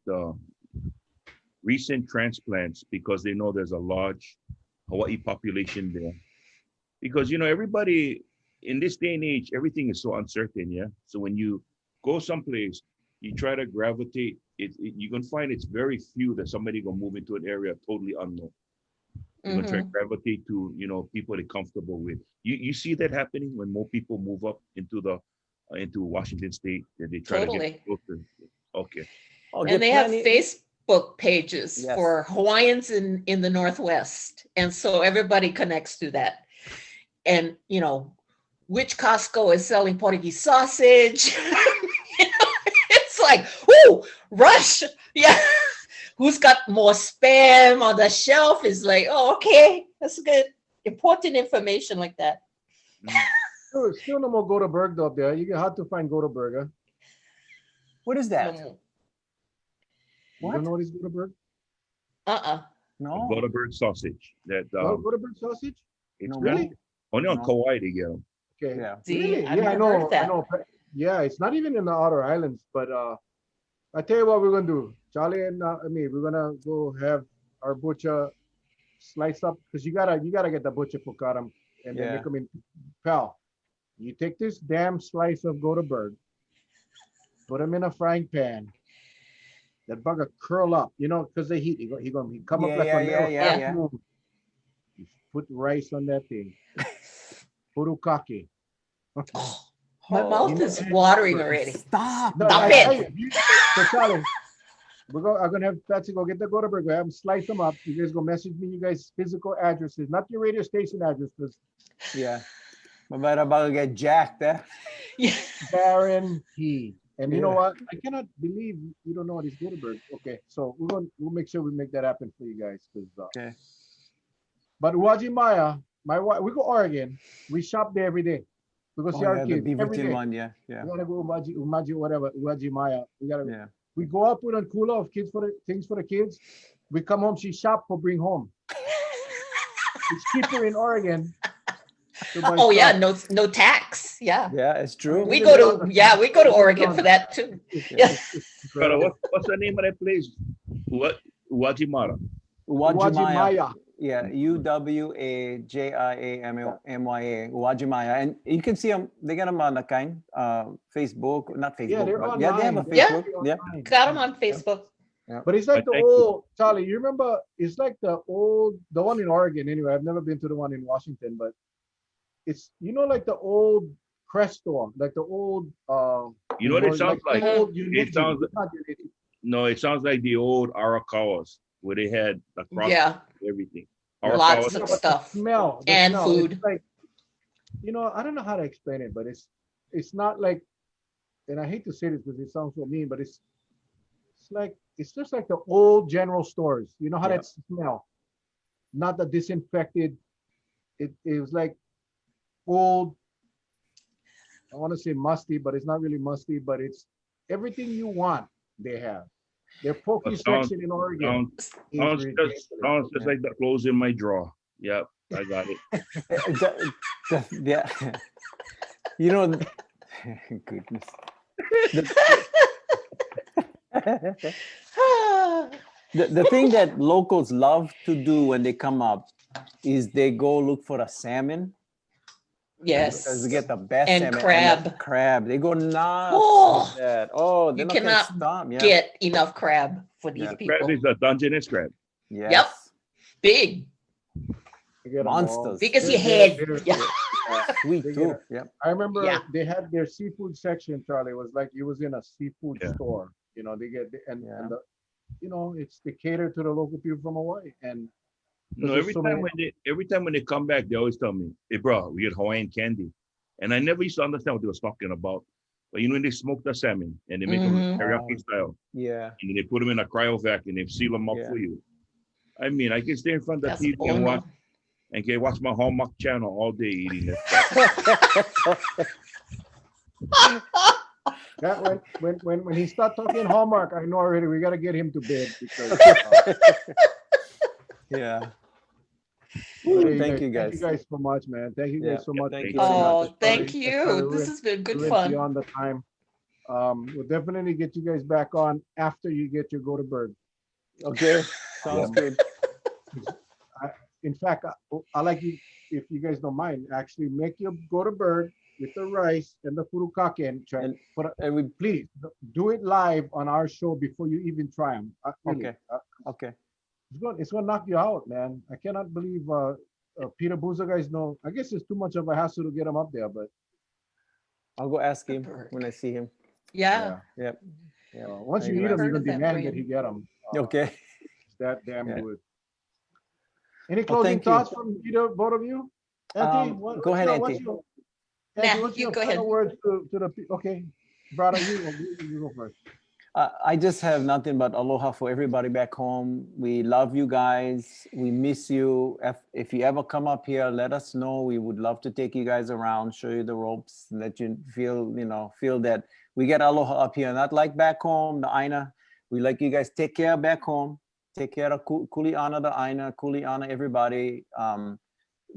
recent transplants, because they know there's a large Hawaii population there. Because, you know, everybody in this day and age, everything is so uncertain, yeah? So when you go someplace, you try to gravitate, you can find it's very few that somebody gonna move into an area totally unknown. You're gonna try to Mhm. gravitate to, you know, people they're comfortable with. You see that happening when more people move up into Washington State, that they try to Totally. get closer. Okay. Oh, And get they have plenty- Facebook pages Yes. for Hawaiians in the Northwest. And so everybody connects to that. And, you know, which Costco is selling Portuguese sausage? You know, it's like, ooh, rush. Yeah. Who's got more spam on the shelf is like, oh, okay, that's good. Important information like that. Still no more Go-to-Burg up there. You have to find Go-to-Burger. What is that? No. You What? don't know what is Go-to-Burg? Uh-uh. No. Butterbird sausage that No, Go-to-Burg sausage? it's No, good. really? Only on No. Kauai they get them. Okay. Yeah. See, Really? I've Yeah, I never know. heard of that. I know. Yeah, it's not even in the outer islands, but I tell you what we're gonna do. Charlie and me, we're gonna go have our butcher slice up, because you gotta get the butcher for cut 'em and then Yeah. make them in. Pal, you take this damn slice of Go-to-Burg, put them in a frying pan. That bugger curl up, you know, because the heat. He come up Yeah, like yeah, a little yeah, yeah. spoon. You put rice on that thing. Furukake. My Oh, mouth you know, is watering already. Stop. No, Stop I it. tell you, so Charlie, I'm gonna have Patsy go get the Go-to-Burg. Have them slice them up. You guys go message me. You guys physical addresses, not your radio station address, because Yeah. But about to get jacked, eh? Yeah. guarantee. And you know Yeah. what? I cannot believe you don't know what is Go-to-Burg. Okay, so we'll make sure we make that happen for you guys. Okay. But Uwajimaya, my wife, we go Oregon. We shop there every day. We go see Oh, our yeah, the kids every Beaverton day. one, yeah, yeah, We gotta go Umaji, whatever, Uwajimaya. yeah. We go up with a cooler of things for the kids. We come home, she shop for bring home. It's cheaper in Oregon. to buy Oh yeah, stuff. no tax. Yeah. Yeah, it's true. We go to Oregon for that too. Yeah. But what's the name of that place? What Uwajimara? Uwajimaya. Uwajimaya. Yeah, Uwajimaya, Uwajimaya, and you can see them. They got them on the kind Facebook, not Facebook. Yeah, they're but yeah, they have a online. Yeah. Facebook. Yeah. Got them on Facebook. But it's like the Thank you. old, Charlie, you remember, it's like the one in Oregon anyway. I've never been to the one in Washington, but it's, you know, like the old Crest store, like the old, You know what it sounds the like? old It sounds Unity. Not Unity. No, it sounds like the old Arakawas where they had the cross Yeah. everything. Lots Arakawas- of No, but the stuff. smell, the And smell, it's food. like, you know, I don't know how to explain it, but it's not like, and I hate to say this because it sounds so mean, but it's just like the old general stores. You know how Yeah. that smell, not the disinfected. It was like old. I want to say musty, but it's not really musty. But it's everything you want. They have. Their poke But sounds- section in Oregon. Sounds is just like the clothes in my drawer. Yep, I got it. Yeah. You know, goodness. The thing that locals love to do when they come up is they go look for a salmon. Yes. Because they get the best And salmon. crab. And the crab. They go nuts. Oh, with that. Oh, they you can't cannot stop. Yeah. get enough crab for these Yeah. people. Crab is a Dungeness crab. Yes. Big. They get 'em all. Monsters. Big as They're- your head. they're- Yeah. Sweet They too. get Yep. I remember Yeah. they had their seafood section, Charlie. It was like it was in a seafood Yeah. store. You know, they get and Yeah. the, you know, it's they cater to the local people from Hawaii. And No, there's every so time many- when they come back, they always tell me, "Hey, bro, we get Hawaiian candy," and I never used to understand what they was talking about. But you know, when they smoke the salmon and they make them Mhm. teriyaki style, Yeah. and then they put them in a cryovac and they seal them up Yeah. for you. I mean, I can stay in front of That's the TV and awesome. watch my Hallmark channel all day eating this. that when he start talking Hallmark, I know already we got to get him to bed because. Yeah. Hey, Thank you, Thank guys. you guys so much, man. Thank you guys Yeah. so much. Thank for you joining so us. Oh, much. thank Sorry, you. This has been good we went fun. beyond the time. We'll definitely get you guys back on after you get your go to bird. Okay. Sounds good. In fact, I like you, if you guys don't mind, actually make your go to bird with the rice and the furukake and try. And- But And we please do it live on our show before you even try them. Okay. Okay. It's gonna knock you out, man. I cannot believe Peter Boozer guys know. I guess it's too much of a hassle to get him up there, but I'll go ask him Bird. when I see him. Yeah. Yep. Once you I've eat them, heard you're of gonna that demand that brand. he get them. Okay. It's that damn Yeah. good. Any Well, closing thank you. thoughts from either both of you? Auntie, Go ahead, what's Auntie. your, Nah, what's you your go final ahead. words to the people? Okay, brother, you go first. I just have nothing but aloha for everybody back home. We love you guys. We miss you. If you ever come up here, let us know. We would love to take you guys around, show you the ropes, let you feel that we get aloha up here. Not like back home, the Aina. We like you guys take care back home. Take care of Kuleana, the Aina, Kuleana, everybody.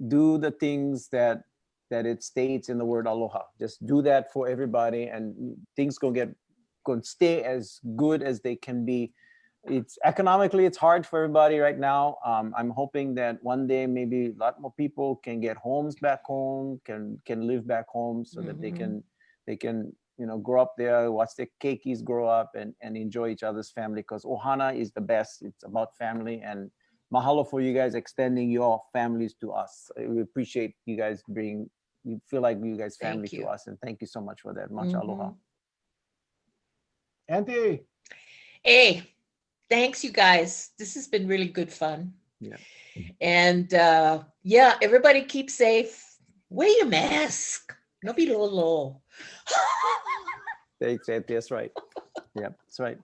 Do the things that it states in the word aloha. Just do that for everybody, and things going to stay as good as they can be. It's economically, it's hard for everybody right now. I'm hoping that one day maybe a lot more people can get homes back home, can live back home, so that they can grow up there, watch their keikis grow up, and enjoy each other's family, because ohana is the best. It's about family, and mahalo for you guys extending your families to us. We appreciate you guys we feel like you guys family Thank you. to us, and thank you so much for that. Much Mhm. aloha. Auntie, Hey, thanks, you guys. This has been really good fun. Yeah. And yeah, everybody keep safe. Wear your mask. No be lolo. Thanks, Auntie. That's right. Yeah, that's right.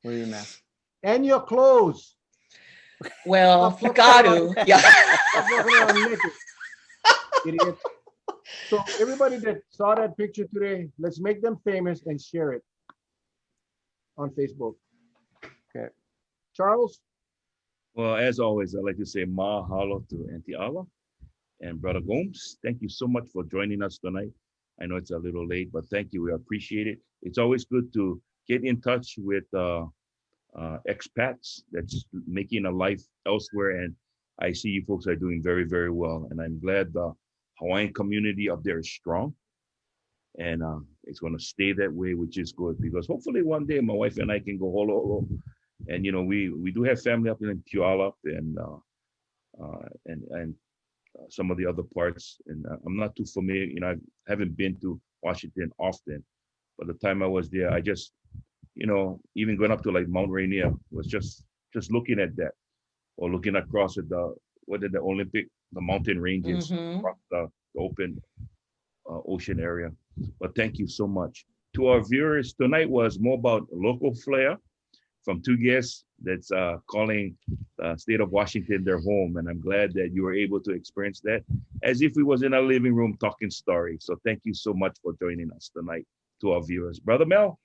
Wear your mask. and your clothes. Well, you got to. Yeah. Stop walking around naked, idiot. So everybody that saw that picture today, let's make them famous and share it on Facebook. Okay. Charles, Well, as always, I'd like to say mahalo to Aunty Ala and Brother Gomes. Thank you so much for joining us tonight. I know it's a little late, but thank you. We appreciate it. It's always good to get in touch with expats that's making a life elsewhere. And I see you folks are doing very, very well. And I'm glad the Hawaiian community up there is strong. And it's going to stay that way, which is good, because hopefully one day my wife and I can go holo. And, we do have family up in Puyallup and some of the other parts. And I'm not too familiar, I haven't been to Washington often, but the time I was there, I just, even going up to like Mount Rainier was just looking at that, or looking across at the mountain ranges Mhm. across the open ocean area. But thank you so much. To our viewers, tonight was more about local flair from two guests that's calling the state of Washington their home. And I'm glad that you were able to experience that as if we was in our living room talking story. So thank you so much for joining us tonight, to our viewers. Brother Mel?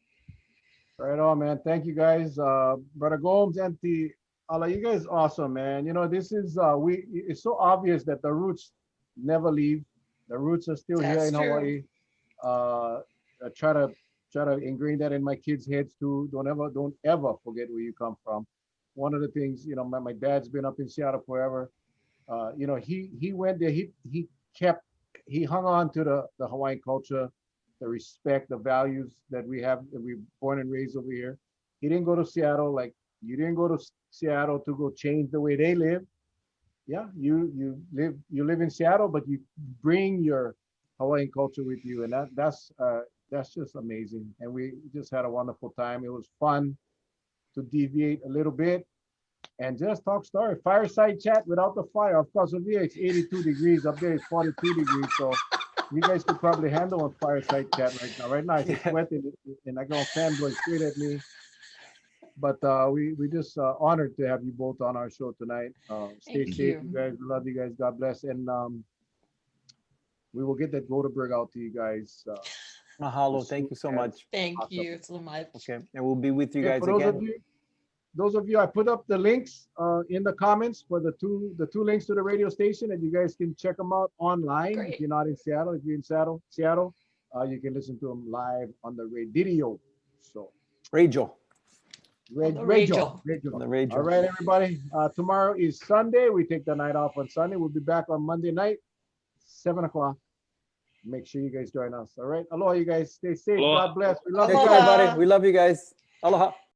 Right on, man. Thank you guys. Brother Gomes, Aunty Ala, you guys awesome, man. You know, this is it's so obvious that the roots never leave. The roots are still here That's in true. Hawaii. I try to ingrain that in my kids' heads too. Don't ever forget where you come from. One of the things, you know, my dad's been up in Seattle forever. You know, he went there, he hung on to the Hawaiian culture, the respect, the values that we have, that we're born and raised over here. He didn't go to Seattle like you didn't go to Seattle to go change the way they live. Yeah, you live in Seattle, but you bring your Hawaiian culture with you, and that's just amazing. And we just had a wonderful time. It was fun to deviate a little bit and just talk story. Fireside chat without the fire. Of course, over here it's 82 degrees. Up there it's 42 degrees. So you guys could probably handle a fireside chat right now. Right now it's sweating and I got a fan blowing straight at me. But we just honored to have you both on our show tonight. Stay Thank safe, you. you guys. We love you guys. God bless. And we will get that Goldberg out to you guys. Mahalo. Thank you so much. Thank Awesome. you so much. Okay. And we'll be with you Okay, guys for those again. of you, I put up the links in the comments for the two links to the radio station, and you guys can check them out online. Great. If you're not in Seattle, if you're in Seattle, you can listen to them live on the radio. So Radio. On the radio. On the radio. All right, everybody. Tomorrow is Sunday. We take the night off on Sunday. We'll be back on Monday night, 7 o'clock. Make sure you guys join us. All right. Aloha, you guys. Stay safe. Aloha. God bless. We love Take you care, guys. everybody. We love you guys. Aloha.